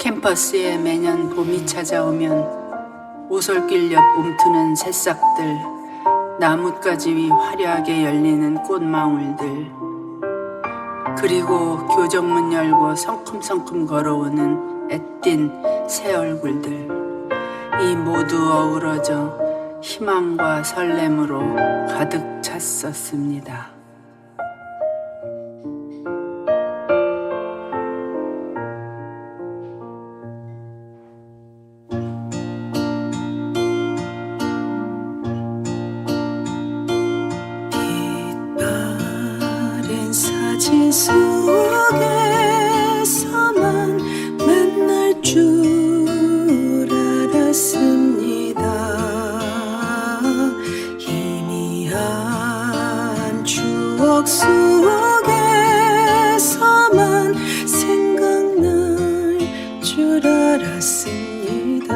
캠퍼스에 매년 봄이 찾아오면 오솔길 옆 움트는 새싹들, 나뭇가지 위 화려하게 열리는 꽃망울들, 그리고 교정문 열고 성큼성큼 걸어오는 애띤 새 얼굴들, 이 모두 어우러져 희망과 설렘으로 가득 찼었습니다. 빛바랜 사진 속에서만 만날 줄 알았습니다. 희미한 추억 속에서만 생각날 줄 알았습니다.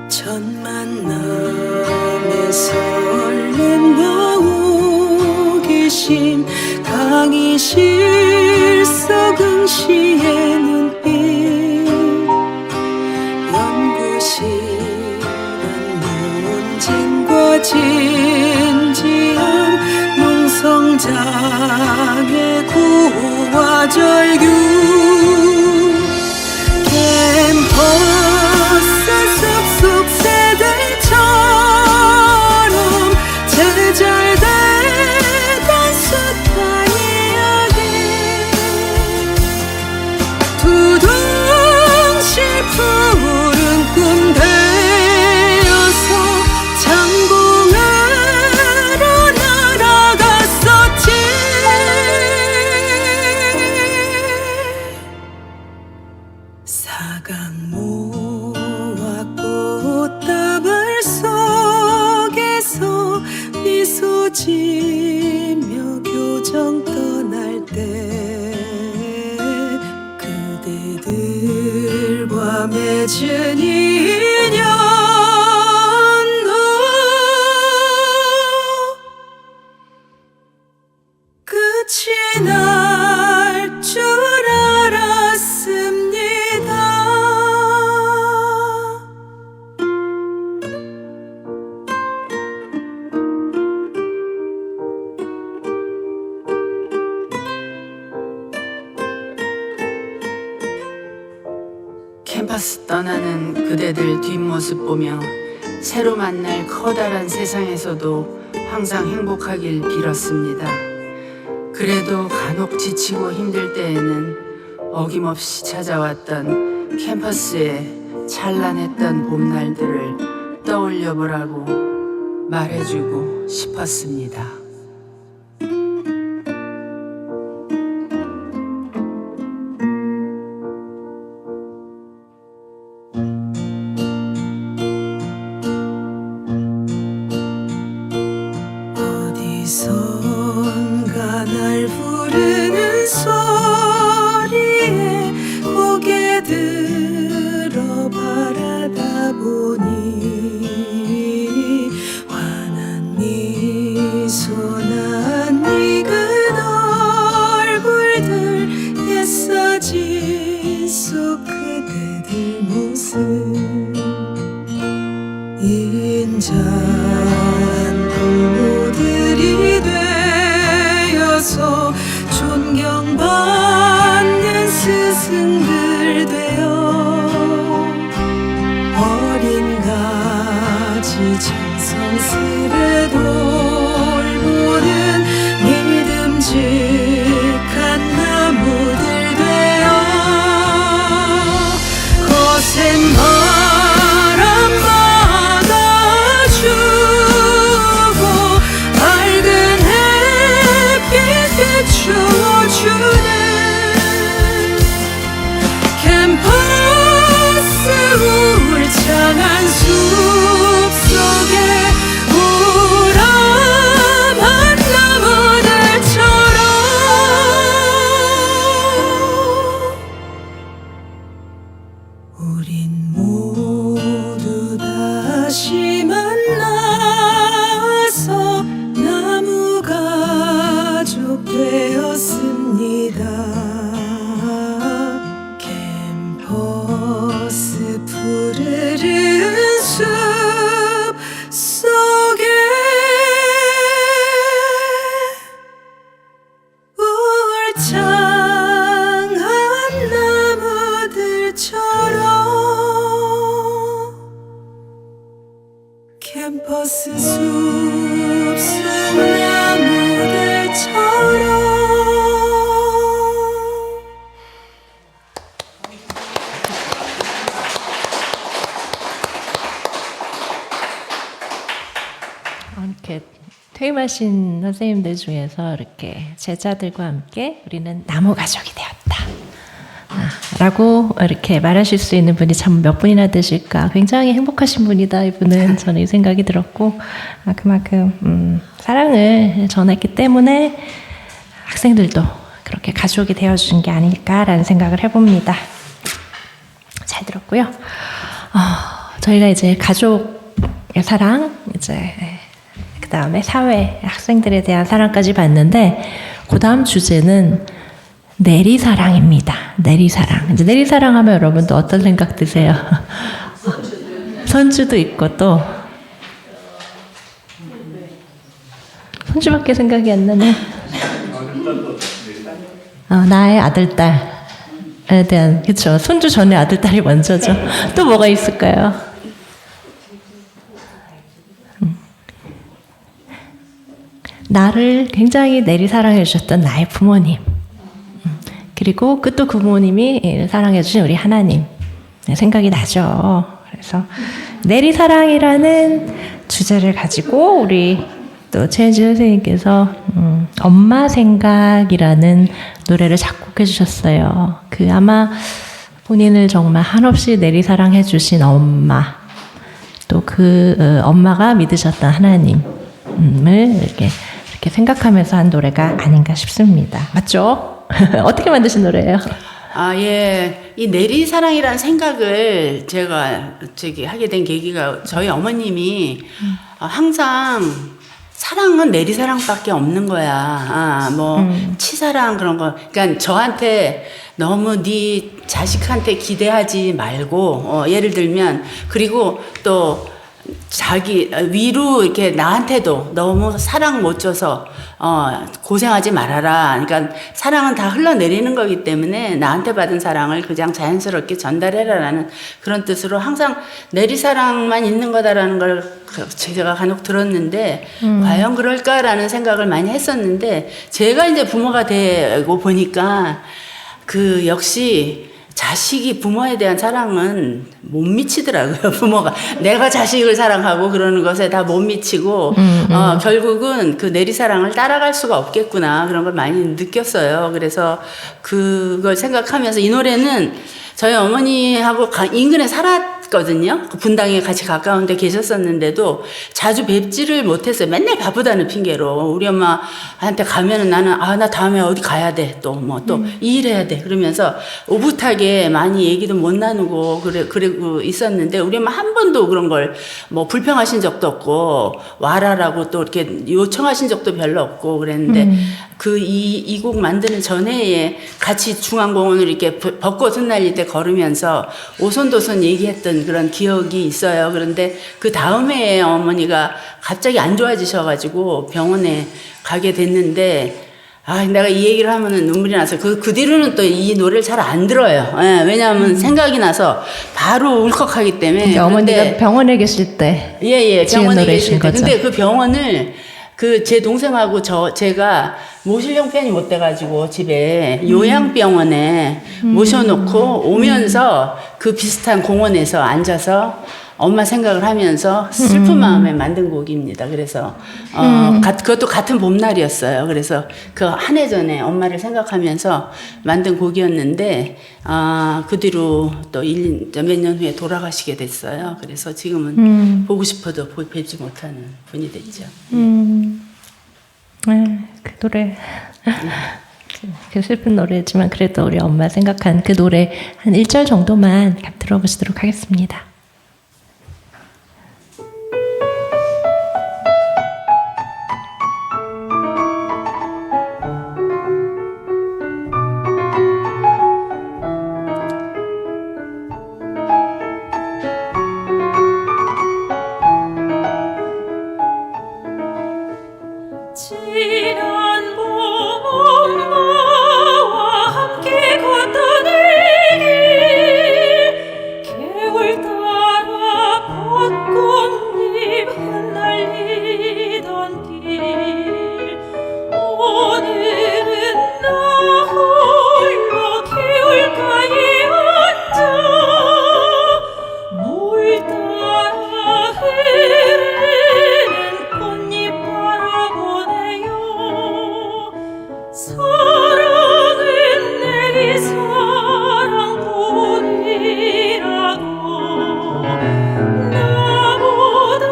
첫 만남의 설렘과 호기심, 강의실 속 응시의 눈빛, 연구실은 논쟁과 진지한 농성장의 구호와 절규, 캠퍼스 숲속 새들처럼 제잘되던 숫자 이야기, 두둥실 푸른 꿈 되어서 장궁으로 날아갔었지. 사각모와 꽃다발 속에서 미소 지며 교정 떠날 때 그대들과 맺은 인연 지날 줄 알았습니다. 캠퍼스 떠나는 그대들 뒷모습 보며 새로 만날 커다란 세상에서도 항상 행복하길 빌었습니다. 그래도 간혹 지치고 힘들 때에는 어김없이 찾아왔던 캠퍼스의 찬란했던 봄날들을 떠올려 보라고 말해주고 싶었습니다. 어디선가 날 부르는 소리에 고개 들어 바라다 보니 환한 미소나 익은 얼굴들 옛사진 속 그대들 모습 인자한 부모들이 되어서 존경받는 스승들 되어 어린 가지 정성스레 돌보는 믿음직한 나무들 되어 거센 바람 막아주고 밝은 햇빛 비추어주는 캠퍼스 울창한 숲속에 우람한 나무들처럼 우린 모두 다시 만나서 나무 가족 되었습니다. 캠퍼스 푸르른 숲 속에 울창한 나무들처럼 캠퍼스 숲속 나무들처럼 이렇게 퇴임하신 선생님들 중에서 이렇게 제자들과 함께 우리는 나무 가족이 되었다. 라고 이렇게 말하실 수 있는 분이 참 몇 분이나 되실까. 굉장히 행복하신 분이다, 이분은. 저는 이 생각이 들었고, 그만큼 사랑을 전했기 때문에 학생들도 그렇게 가족이 되어준 게 아닐까라는 생각을 해봅니다. 잘 들었고요. 저희가 이제 가족의 사랑, 이제 그 다음에 사회, 학생들에 대한 사랑까지 봤는데, 그 다음 주제는 내리사랑입니다. 내리사랑. 이제 내리사랑 하면 여러분도 어떤 생각 드세요? 손주도 있고 또 손주밖에 생각이 안 나네. 나의 아들, 딸에 대한, 그쵸. 손주 전에 아들, 딸이 먼저죠. 또 뭐가 있을까요? 나를 굉장히 내리사랑해 주셨던 나의 부모님. 그리고 그 또 부모님이 사랑해 주신 우리 하나님. 생각이 나죠. 그래서 내리사랑이라는 주제를 가지고 우리 또 최은지 선생님께서 엄마 생각이라는 노래를 작곡해 주셨어요. 그 아마 본인을 정말 한없이 내리사랑해 주신 엄마, 또 그 엄마가 믿으셨던 하나님을 이렇게 생각하면서 한 노래가 아닌가 싶습니다. 맞죠? 어떻게 만드신 노래예요? 예. 이 내리사랑이라는 생각을 제가 하게 된 계기가 저희 어머님이 항상 사랑은 내리사랑밖에 없는 거야. 치사랑 그런 거. 그러니까 저한테 너무 네 자식한테 기대하지 말고, 예를 들면, 그리고 또 자기 위로 이렇게 나한테도 너무 사랑 못 줘서 고생하지 말아라. 그러니까 사랑은 다 흘러내리는 거기 때문에 나한테 받은 사랑을 그냥 자연스럽게 전달해라라는 그런 뜻으로 항상 내리사랑만 있는 거다라는 걸 제가 간혹 들었는데 과연 그럴까라는 생각을 많이 했었는데 제가 이제 부모가 되고 보니까 그 역시 자식이 부모에 대한 사랑은 못 미치더라고요. 부모가 내가 자식을 사랑하고 그러는 것에 다 못 미치고 결국은 그 내리사랑을 따라갈 수가 없겠구나 그런 걸 많이 느꼈어요. 그래서 그걸 생각하면서 이 노래는 저희 어머니하고 인근에 살았거든요. 그 분당에 같이 가까운 데 계셨었는데도 자주 뵙지를 못했어요. 맨날 바쁘다는 핑계로. 우리 엄마한테 가면은 나는 나 다음에 어디 가야 돼. 또 이 일 해야 돼. 그러면서 오붓하게 많이 얘기도 못 나누고 그러고 있었는데 우리 엄마 한 번도 그런 걸 뭐 불평하신 적도 없고 와라라고 또 이렇게 요청하신 적도 별로 없고 그랬는데 이 곡 만드는 전해에 같이 중앙공원을 이렇게 벚꽃 흩날릴 때 걸으면서 오손도손 얘기했던 그런 기억이 있어요. 그런데 그 다음에 어머니가 갑자기 안 좋아지셔가지고 병원에 가게 됐는데 내가 이 얘기를 하면은 눈물이 나서 그 뒤로는 또 이 노래를 잘 안 들어요. 왜냐하면 생각이 나서 바로 울컥하기 때문에. 어머니가 병원에 계실 때. 예, 병원에 계실 때. 거죠. 근데 그 병원을 제 동생하고 제가 모실 형편이 못 돼가지고 집에 요양병원에 모셔놓고 오면서 그 비슷한 공원에서 앉아서 엄마 생각을 하면서 슬픈 마음에 만든 곡입니다. 그래서 그것도 같은 봄날이었어요. 그래서 그 한 해 전에 엄마를 생각하면서 만든 곡이었는데 그 뒤로 또 몇 년 후에 돌아가시게 됐어요. 그래서 지금은 보고 싶어도 뵙지 못하는 분이 됐죠. 그 노래 그 슬픈 노래지만 그래도 우리 엄마 생각한 그 노래 한 1절 정도만 들어보시도록 하겠습니다. 지난 봄 엄마와 함께 걷던 이 길 개울 따라 벚꽃잎 흩날리던 길 오늘은 나 홀로 개울가에 앉아 물 따라 흐르는 꽃잎 바라보네요. 사랑은 내리사랑 보리라고 나보다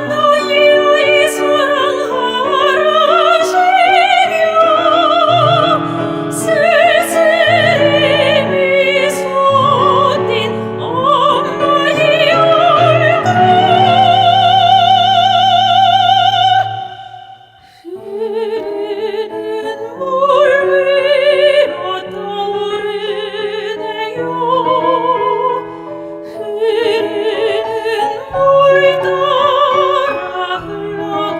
너희 아이 사랑하라시며 쓸쓸히 미소 띤 엄마의 얼굴 흐르는 물 위로 떠오르네요. 흐르는 물 따라 흘러가네요.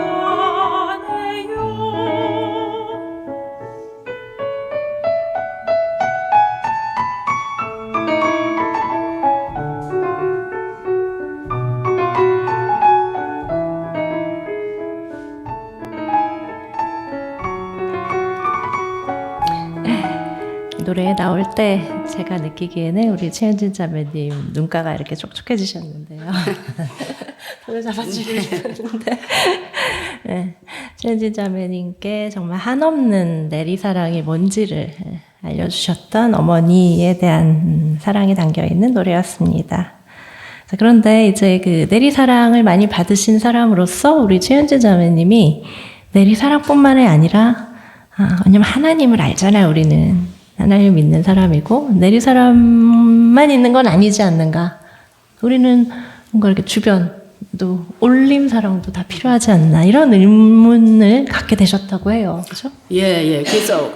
노래 나올 때 제가 느끼기에는 우리 최현진 자매님 눈가가 이렇게 촉촉해지셨는데요. 손을 잡아주시고 싶었는데 네, 최현진 자매님께 정말 한없는 내리사랑이 뭔지를 알려주셨던 어머니에 대한 사랑이 담겨있는 노래였습니다. 자, 그런데 이제 그 내리사랑을 많이 받으신 사람으로서 우리 최현진 자매님이 내리사랑뿐만이 아니라 왜냐면 하나님을 알잖아요. 우리는 하나님을 믿는 사람이고 내리사랑만 있는 건 아니지 않는가. 우리는 뭔가 이렇게 주변도 또 올림 사랑도 다 필요하지 않나 이런 의문을 갖게 되셨다고 해요. 그죠? 예. 그래서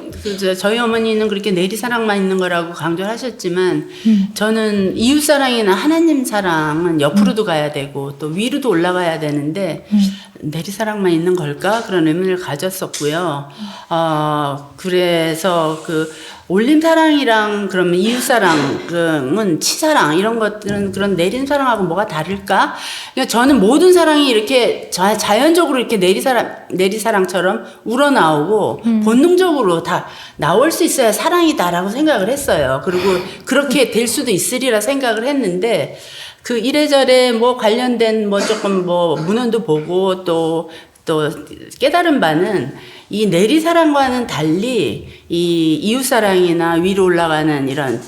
저희 어머니는 그렇게 내리사랑만 있는 거라고 강조를 하셨지만 저는 이웃사랑이나 하나님 사랑은 옆으로도 가야 되고 또 위로도 올라가야 되는데 내리사랑만 있는 걸까? 그런 의문을 가졌었고요. 그래서 그 올림사랑이랑 그러면 이웃사랑은 치사랑 이런 것들은 그런 내림사랑하고 뭐가 다를까? 그러니까 저는 모든 사랑이 이렇게 자연적으로 이렇게 내리사랑처럼 우러나오고 본능적으로 다 나올 수 있어야 사랑이다라고 생각을 했어요. 그리고 그렇게 될 수도 있으리라 생각을 했는데 그 이래저래 뭐 관련된 뭐 조금 뭐 문헌도 보고 또 깨달은 바는 이 내리사랑과는 달리 이 이웃사랑이나 위로 올라가는 이런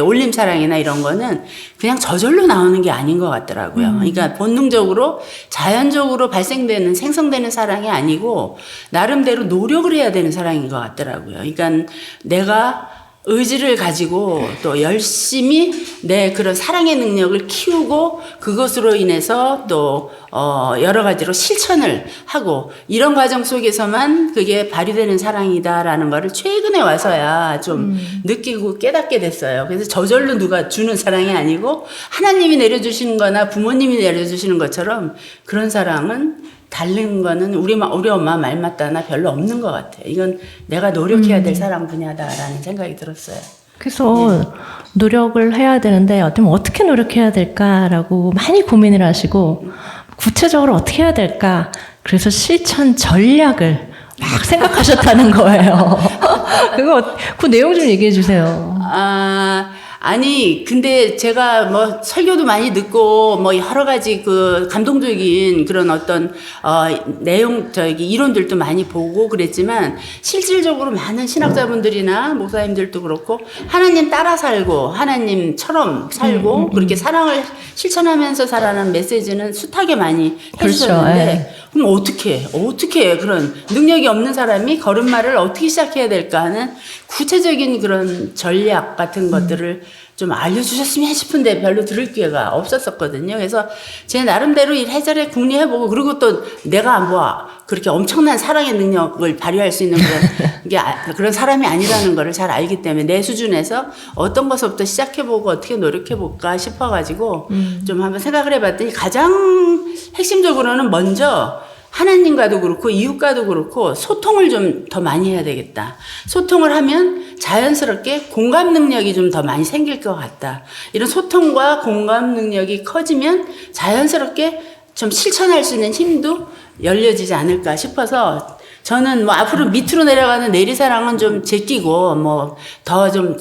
올림사랑이나 이런 거는 그냥 저절로 나오는 게 아닌 것 같더라고요. 그러니까 본능적으로 자연적으로 생성되는 사랑이 아니고 나름대로 노력을 해야 되는 사랑인 것 같더라고요. 그러니까 내가 의지를 가지고 또 열심히 내 그런 사랑의 능력을 키우고 그것으로 인해서 또 여러 가지로 실천을 하고 이런 과정 속에서만 그게 발휘되는 사랑이다라는 거를 최근에 와서야 좀 느끼고 깨닫게 됐어요. 그래서 저절로 누가 주는 사랑이 아니고 하나님이 내려주시는 거나 부모님이 내려주시는 것처럼 그런 사랑은 다른 거는 우리 엄마 말 맞다나 별로 없는 것 같아요. 이건 내가 노력해야 될 사랑 분야다라는 생각이 들었어요. 그래서 노력을 해야 되는데 어떻게 노력해야 될까라고 많이 고민을 하시고 구체적으로 어떻게 해야 될까 그래서 실천 전략을 막 생각하셨다는 거예요. 그 내용 좀 얘기해 주세요. 아니, 근데 제가 뭐 설교도 많이 듣고 뭐 여러 가지 그 감동적인 그런 어떤, 이론들도 많이 보고 그랬지만 실질적으로 많은 신학자분들이나 목사님들도 그렇고 하나님 따라 살고 하나님처럼 살고 그렇게 사랑을 실천하면서 살아가는 메시지는 숱하게 많이 해주셨는데 그렇죠. 그럼 어떻게 그런 능력이 없는 사람이 걸음마를 어떻게 시작해야 될까 하는 구체적인 그런 전략 같은 것들을 좀 알려주셨으면 싶은데 별로 들을 기회가 없었었거든요. 그래서 제 나름대로 이래저래 궁리해보고 그리고 또 내가 뭐 그렇게 엄청난 사랑의 능력을 발휘할 수 있는 그런 사람이 아니라는 거를 잘 알기 때문에 내 수준에서 어떤 것부터 시작해보고 어떻게 노력해볼까 싶어가지고 좀 한번 생각을 해봤더니 가장 핵심적으로는 먼저 하나님과도 그렇고 이웃과도 그렇고 소통을 좀 더 많이 해야 되겠다. 소통을 하면 자연스럽게 공감 능력이 좀 더 많이 생길 것 같다. 이런 소통과 공감 능력이 커지면 자연스럽게 좀 실천할 수 있는 힘도 열려지지 않을까 싶어서 저는 뭐 앞으로 밑으로 내려가는 내리사랑은 좀 제끼고 뭐 더 좀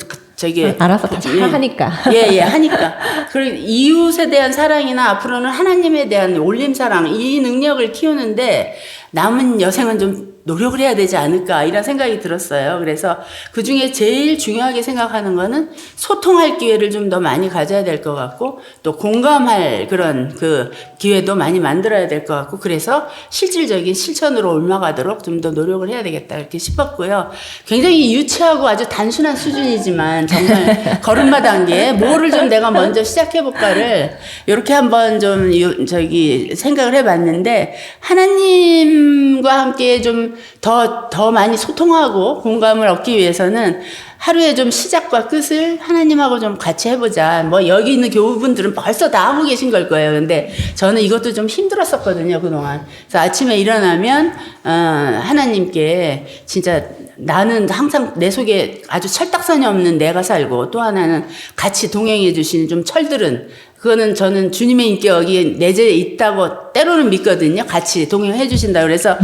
알아서 다 잘 하니까. 하니까. 그리고 이웃에 대한 사랑이나 앞으로는 하나님에 대한 올림사랑, 이 능력을 키우는데 남은 여생은 좀 노력을 해야 되지 않을까 이런 생각이 들었어요. 그래서 그 중에 제일 중요하게 생각하는 거는 소통할 기회를 좀 더 많이 가져야 될 것 같고 또 공감할 그런 그 기회도 많이 만들어야 될 것 같고 그래서 실질적인 실천으로 올라가도록 좀 더 노력을 해야 되겠다 이렇게 싶었고요. 굉장히 유치하고 아주 단순한 수준이지만 정말 걸음마 단계 뭐를 좀 내가 먼저 시작해볼까를 이렇게 한번 좀 생각을 해봤는데 하나님과 함께 좀 더 많이 소통하고 공감을 얻기 위해서는 하루에 좀 시작과 끝을 하나님하고 좀 같이 해보자. 뭐 여기 있는 교우분들은 벌써 다 하고 계신 걸 거예요. 근데 저는 이것도 좀 힘들었었거든요, 그동안. 그래서 아침에 일어나면 하나님께 진짜 나는 항상 내 속에 아주 철딱선이 없는 내가 살고 또 하나는 같이 동행해 주시는 좀 철들은 그거는 저는 주님의 인격이 내재에 있다고 때로는 믿거든요. 같이 동행해 주신다. 그래서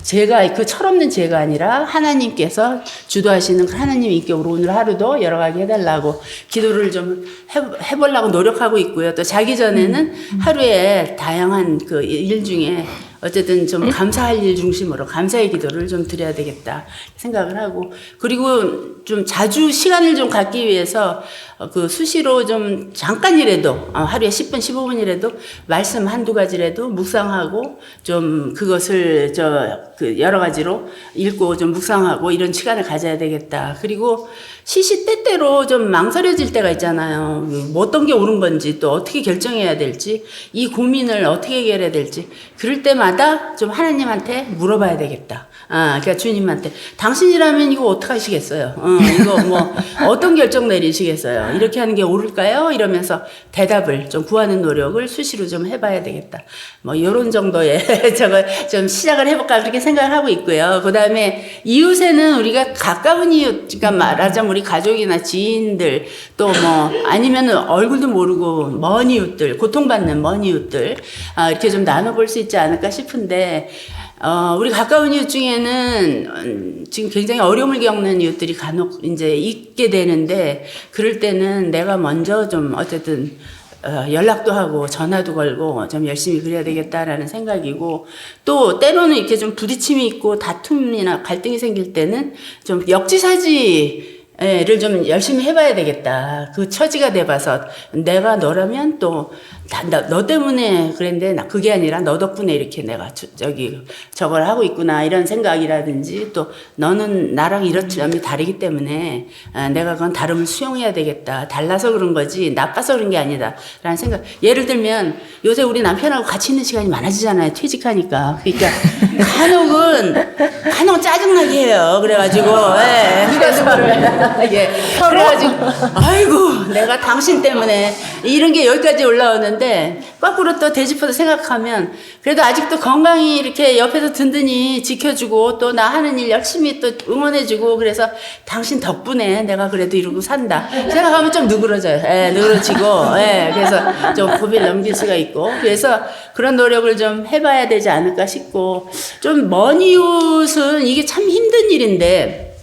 제가 그 철없는 제가 아니라 하나님께서 주도하시는 하나님 인격으로 오늘 하루도 열어가게 해달라고 기도를 좀 해보려고 노력하고 있고요. 또 자기 전에는 하루에 다양한 그 일 중에 어쨌든 좀 감사할 일 중심으로 감사의 기도를 좀 드려야 되겠다 생각을 하고, 그리고 좀 자주 시간을 좀 갖기 위해서 그 수시로 좀 잠깐이라도 하루에 10분 15분이라도 말씀 한두 가지라도 묵상하고 좀 그것을 그 여러 가지로 읽고 좀 묵상하고 이런 시간을 가져야 되겠다. 그리고 시시때때로 좀 망설여질 때가 있잖아요. 뭐 어떤 게 옳은 건지 또 어떻게 결정해야 될지 이 고민을 어떻게 해결해야 될지 그럴 때마다 좀 하나님한테 물어봐야 되겠다. 그러니까 주님한테 당신이라면 이거 어떻게 하시겠어요? 이거 뭐 어떤 결정 내리시겠어요? 이렇게 하는 게 옳을까요? 이러면서 대답을 좀 구하는 노력을 수시로 좀 해봐야 되겠다. 뭐 이런 정도의 저걸 좀 시작을 해볼까 그렇게 생각을 하고 있고요. 그 다음에 이웃에는 우리가 가까운 이웃, 그러니까 말하자면 우리 가족이나 지인들 또 뭐 아니면은 얼굴도 모르고 먼 이웃들, 고통받는 먼 이웃들 이렇게 좀 나눠볼 수 있지 않을까 싶은데. 우리 가까운 이웃 중에는 지금 굉장히 어려움을 겪는 이웃들이 간혹 이제 있게 되는데, 그럴 때는 내가 먼저 좀 어쨌든 연락도 하고 전화도 걸고 좀 열심히 그래야 되겠다라는 생각이고, 또 때로는 이렇게 좀 부딪힘이 있고 다툼이나 갈등이 생길 때는 좀 역지사지를 좀 열심히 해봐야 되겠다. 그 처지가 돼봐서 내가 너라면 또 너 때문에 그랬는데 그게 아니라 너 덕분에 이렇게 내가 저걸 하고 있구나 이런 생각이라든지, 또 너는 나랑 이런 점이 다르기 때문에 내가 그건 다름을 수용해야 되겠다. 달라서 그런 거지 나빠서 그런 게 아니다 라는 생각. 예를 들면 요새 우리 남편하고 같이 있는 시간이 많아지잖아요. 퇴직하니까. 그러니까 간혹 짜증나게 해요. 그래가지고 그래가지고 아이고 내가 당신 때문에 이런 게 여기까지 올라오는데, 거꾸로 또 되짚어서 생각하면 그래도 아직도 건강히 이렇게 옆에서 든든히 지켜주고 또 나 하는 일 열심히 또 응원해주고, 그래서 당신 덕분에 내가 그래도 이러고 산다 생각하면 좀 누그러져요. 누그러지고 그래서 좀 고비를 넘길 수가 있고, 그래서 그런 노력을 좀 해봐야 되지 않을까 싶고, 좀 먼 이웃은 이게 참 힘든 일인데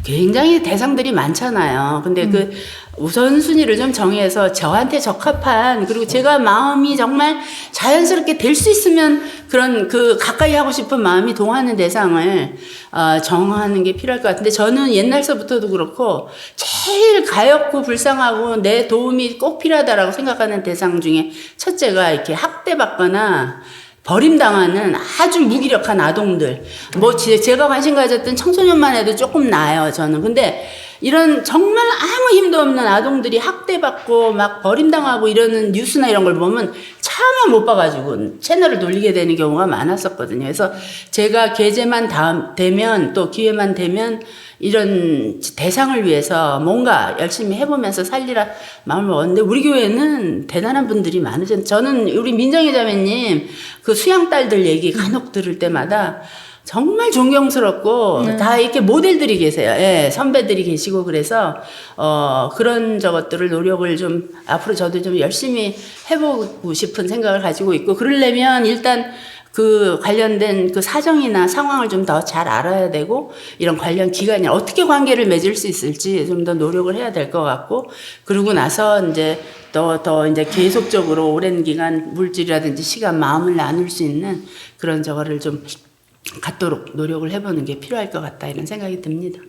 굉장히 대상들이 많잖아요. 근데 그 우선순위를 좀 정해서 저한테 적합한, 그리고 제가 마음이 정말 자연스럽게 될 수 있으면 그런 그 가까이 하고 싶은 마음이 동하는 대상을 정하는 게 필요할 것 같은데, 저는 옛날서부터도 그렇고 제일 가엾고 불쌍하고 내 도움이 꼭 필요하다라고 생각하는 대상 중에 첫째가 이렇게 학대받거나 버림당하는 아주 무기력한 아동들. 뭐 제가 관심 가졌던 청소년만 해도 조금 나아요, 저는. 근데 이런 정말 아무 힘도 없는 아동들이 학대받고 막 버림당하고 이러는 뉴스나 이런 걸 보면 차마 못 봐가지고 채널을 돌리게 되는 경우가 많았었거든요. 그래서 제가 계제만 되면 또 기회만 되면 이런 대상을 위해서 뭔가 열심히 해보면서 살리라 마음을 먹었는데, 우리 교회는 대단한 분들이 많으죠. 저는 우리 민정희 자매님 그 수양딸들 얘기 간혹 들을 때마다 정말 존경스럽고 다 이렇게 모델들이 계세요. 선배들이 계시고, 그래서 그런 저것들을 노력을 좀 앞으로 저도 좀 열심히 해보고 싶은 생각을 가지고 있고, 그러려면 일단 그 관련된 그 사정이나 상황을 좀 더 잘 알아야 되고, 이런 관련 기관이 어떻게 관계를 맺을 수 있을지 좀 더 노력을 해야 될 것 같고, 그러고 나서 이제 더 이제 계속적으로 오랜 기간 물질이라든지 시간, 마음을 나눌 수 있는 그런 저거를 좀 갖도록 노력을 해보는 게 필요할 것 같다 이런 생각이 듭니다.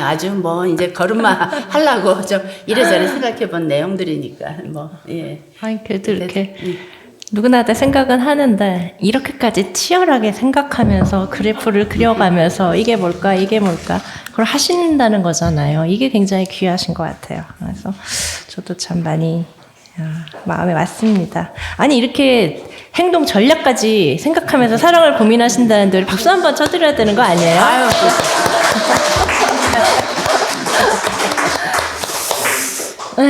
아주 뭐 이제 걸음마 하려고 좀 이래저래 생각해본 내용들이니까 아니 그래도 이렇게 누구나 다 생각은 하는데 이렇게까지 치열하게 생각하면서 그래프를 그려가면서 이게 뭘까 그걸 하신다는 거잖아요. 이게 굉장히 귀하신 것 같아요. 그래서 저도 참 많이 마음에 왔습니다. 아니 이렇게 행동 전략까지 생각하면서 사랑을 고민하신다는데 우리 박수 한번 쳐드려야 되는 거 아니에요? 아유,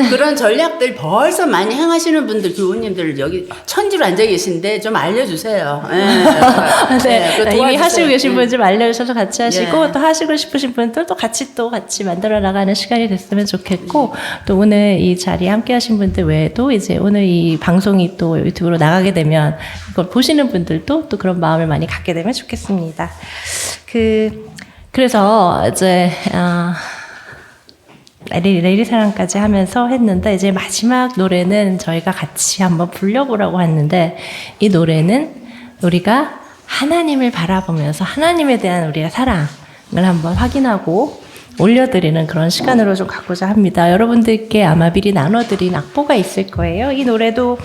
그런 전략들 벌써 많이 행하시는 분들, 교우님들 여기 천지로 앉아 계신데 좀 알려주세요. 이미 하시고 계신 분 좀 알려주셔서 같이 하시고, 또 하시고 싶으신 분들 또 같이 만들어 나가는 시간이 됐으면 좋겠고, 또 오늘 이 자리에 함께 하신 분들 외에도 이제 오늘 이 방송이 또 유튜브로 나가게 되면 이걸 보시는 분들도 또 그런 마음을 많이 갖게 되면 좋겠습니다. 그래서 이제 레이리 사랑까지 하면서 했는데, 이제 마지막 노래는 저희가 같이 한번 불러보라고 했는데, 이 노래는 우리가 하나님을 바라보면서 하나님에 대한 우리의 사랑을 한번 확인하고 올려드리는 그런 시간으로 좀 갖고자 합니다. 여러분들께 아마 미리 나눠드린 악보가 있을 거예요. 이 노래도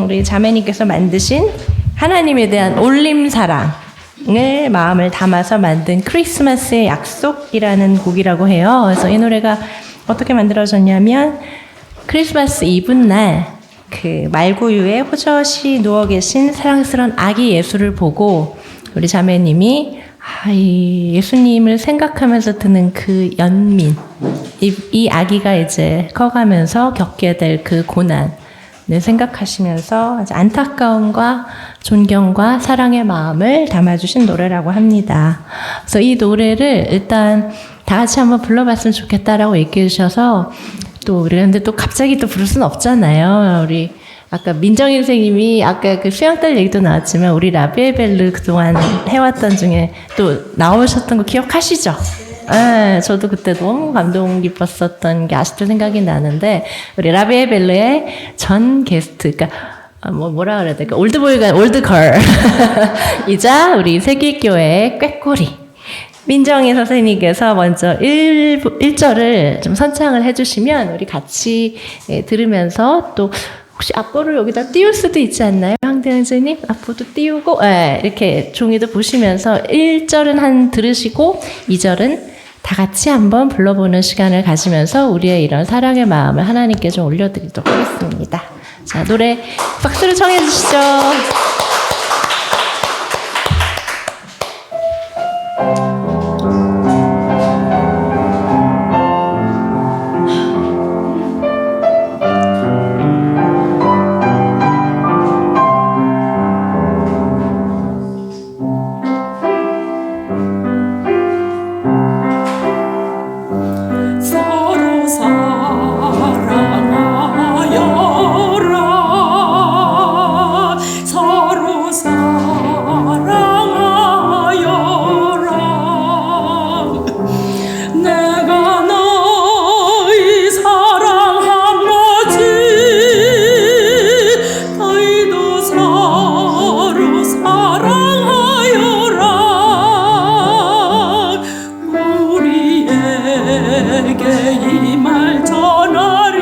우리 자매님께서 만드신 하나님에 대한 올림사랑을 마음을 담아서 만든 크리스마스의 약속이라는 곡이라고 해요. 그래서 이 노래가 어떻게 만들어졌냐면 크리스마스 이브날 그 말구유에 호젓이 누워 계신 사랑스러운 아기 예수를 보고 우리 자매님이 이 예수님을 생각하면서 드는 그 연민, 이 아기가 이제 커가면서 겪게 될 그 고난을 생각하시면서 아주 안타까움과 존경과 사랑의 마음을 담아주신 노래라고 합니다. 그래서 이 노래를 일단 다 같이 한번 불러봤으면 좋겠다라고 얘기해 주셔서 또 우리 근데 또 갑자기 또 부를 수는 없잖아요. 우리 아까 민정희 선생님이 아까 그 수영딸 얘기도 나왔지만 우리 라비에벨르 그동안 해왔던 중에 또 나오셨던 거 기억하시죠? 네, 저도 그때 너무 감동 깊었었던 게 아직도 생각이 나는데 우리 라비에벨르의 전 게스트, 그러니까 뭐라 그래야 될까? 올드보이가 올드걸 이자 우리 세길교회의 꾀꼬리 민정희 선생님께서 먼저 1절을 좀 선창을 해주시면 우리 같이 들으면서 또 혹시 악보를 여기다 띄울 수도 있지 않나요? 황대현 선생님? 악보도 띄우고 이렇게 종이도 보시면서 1절은 한 들으시고 2절은 다 같이 한번 불러보는 시간을 가지면서 우리의 이런 사랑의 마음을 하나님께 좀 올려드리도록 하겠습니다. 자, 노래 박수를 청해 주시죠. 서로 사랑하여라 서로 사랑하여라 내가 너희 사랑한 거지 너희도 서로 사랑하여라 우리에게 이 말 전하렴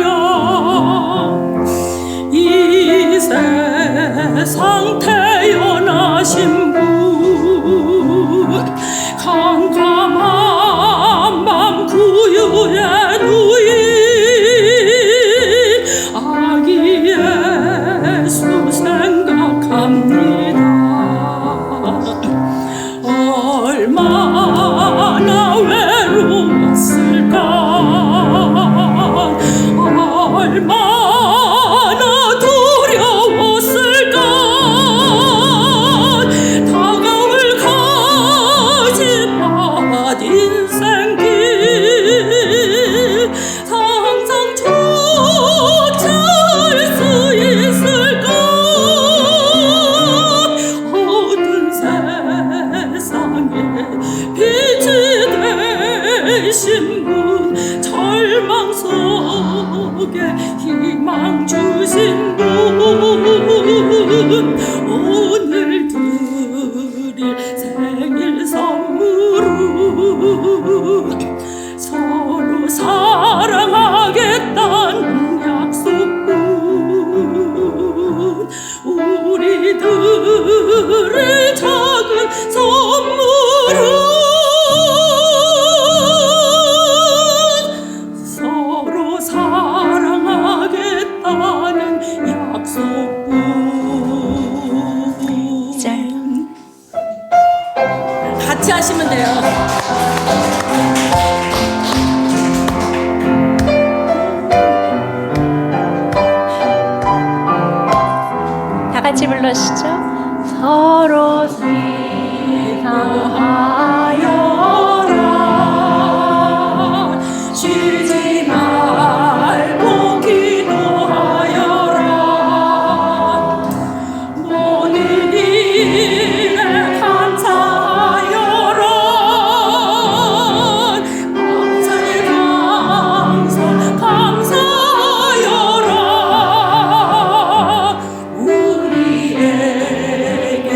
이 세상 태어나신 분 캄캄한 밤 구유에 누인 아기 예수 생각합니다 얼마나 외로웠을까 얼마나 두려웠을까 다가올 거짓말 인생길 상상 쫓아올 수 있을까 어두운 세상에 빛이 되신 분 절망 속에 희망 주신 분 오늘 드릴 생일 선물은 서로 사랑하겠다는 약속뿐 우리들의 작은 선물은 서로 사랑하겠다는 약속뿐 짤. 같이 하시면 돼요. 다 같이 불러주시죠. 서로 사랑하여라 쉬지 말고 기도하여라 모든 일에 감사하여라 감사의 감사 감사하여라 우리에게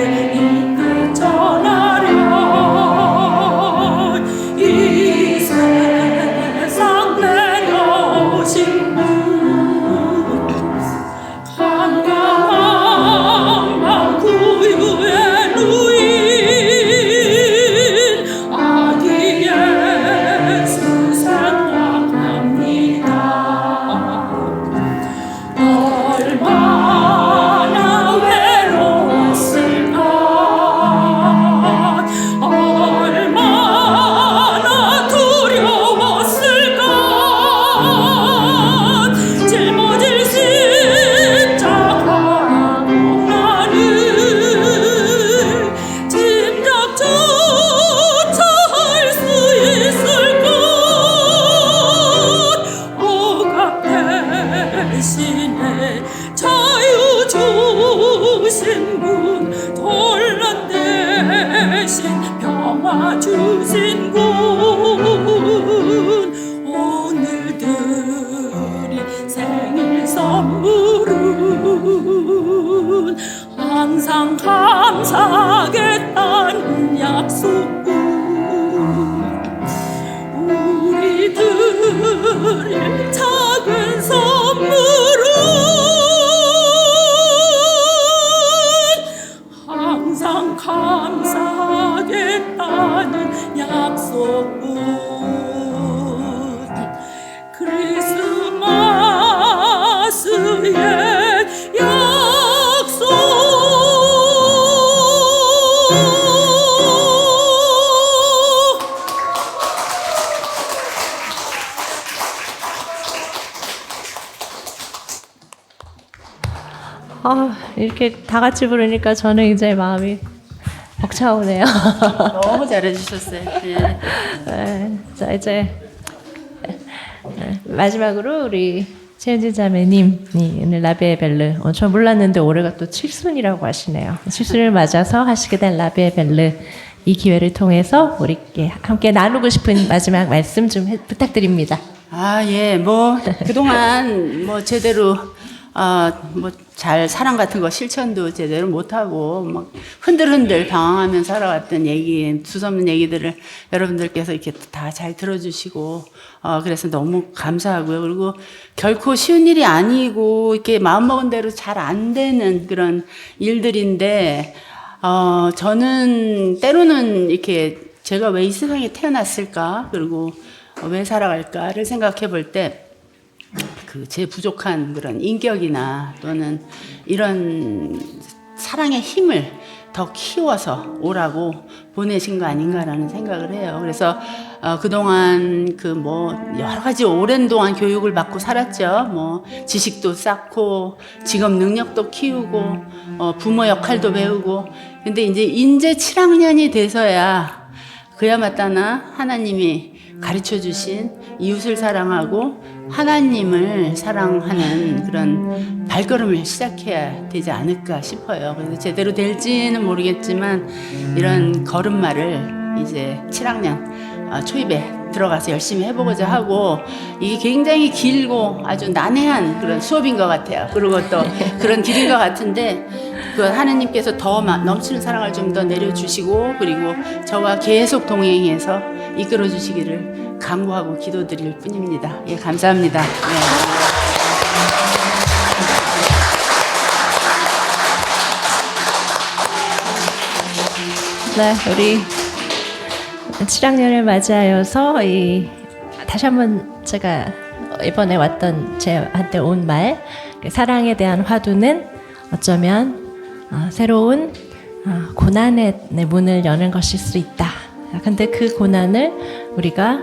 주신 군 오늘들이 생일 선물은 항상 감사하겠다는 약속 우리들의 작은 선물은 항상 감사하겠다는 약속뿐 크리스마스의 약속 이렇게 다 같이 부르니까 저는 이제 마음이 벅차오네요. 너무 잘해주셨어요. 네. 네, 자 이제 마지막으로 우리 최은진 자매님이 오늘 라비에벨르 저 몰랐는데 올해가 또 칠순이라고 하시네요. 칠순을 맞아서 하시게 된 라비에벨르 이 기회를 통해서 우리께 함께 나누고 싶은 마지막 말씀 좀 부탁드립니다. 아, 예, 뭐, 그동안 뭐 제대로, 뭐 잘 사랑 같은 거 실천도 제대로 못하고, 막 흔들흔들 방황하며 살아왔던 얘기, 두서없는 얘기들을 여러분들께서 이렇게 다 잘 들어주시고, 그래서 너무 감사하고요. 그리고 결코 쉬운 일이 아니고, 이렇게 마음먹은 대로 잘 안 되는 그런 일들인데, 저는 때로는 이렇게 제가 왜 이 세상에 태어났을까? 그리고 왜 살아갈까를 생각해 볼 때, 제 부족한 그런 인격이나 또는 이런 사랑의 힘을 더 키워서 오라고 보내신 거 아닌가라는 생각을 해요. 그래서 그동안 여러 가지 오랜 동안 교육을 받고 살았죠. 뭐 지식도 쌓고 직업 능력도 키우고 부모 역할도 배우고. 근데 이제 인제 7학년이 돼서야 그야 마따나 하나님이 가르쳐 주신 이웃을 사랑하고 하나님을 사랑하는 그런 발걸음을 시작해야 되지 않을까 싶어요. 그래서 제대로 될지는 모르겠지만 이런 걸음마를 이제 7학년 초입에 들어가서 열심히 해보고자 하고 이게 굉장히 길고 아주 난해한 그런 수업인 것 같아요. 그리고 또 그런 길인 것 같은데 그 하나님께서 더 넘치는 사랑을 좀 더 내려주시고 그리고 저와 계속 동행해서 이끌어 주시기를 간구하고 기도드릴 뿐입니다. 예, 감사합니다. 네, 우리 7학년을 맞이하여서 다시 한번 제가 이번에 왔던 제한테 온 말, 사랑에 대한 화두는 어쩌면 새로운 고난의 문을 여는 것일 수 있다. 근데 그 고난을 우리가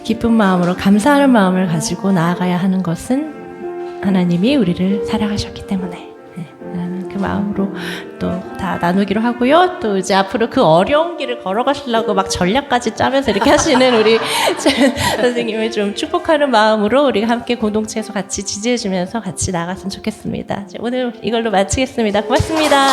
기쁜 마음으로 감사하는 마음을 가지고 나아가야 하는 것은 하나님이 우리를 사랑하셨기 때문에 라는 그 마음으로 또 다 나누기로 하고요. 또 이제 앞으로 그 어려운 길을 걸어가시려고 막 전략까지 짜면서 이렇게 하시는 우리 선생님을 좀 축복하는 마음으로 우리가 함께 공동체에서 같이 지지해주면서 같이 나갔으면 좋겠습니다. 오늘 이걸로 마치겠습니다. 고맙습니다.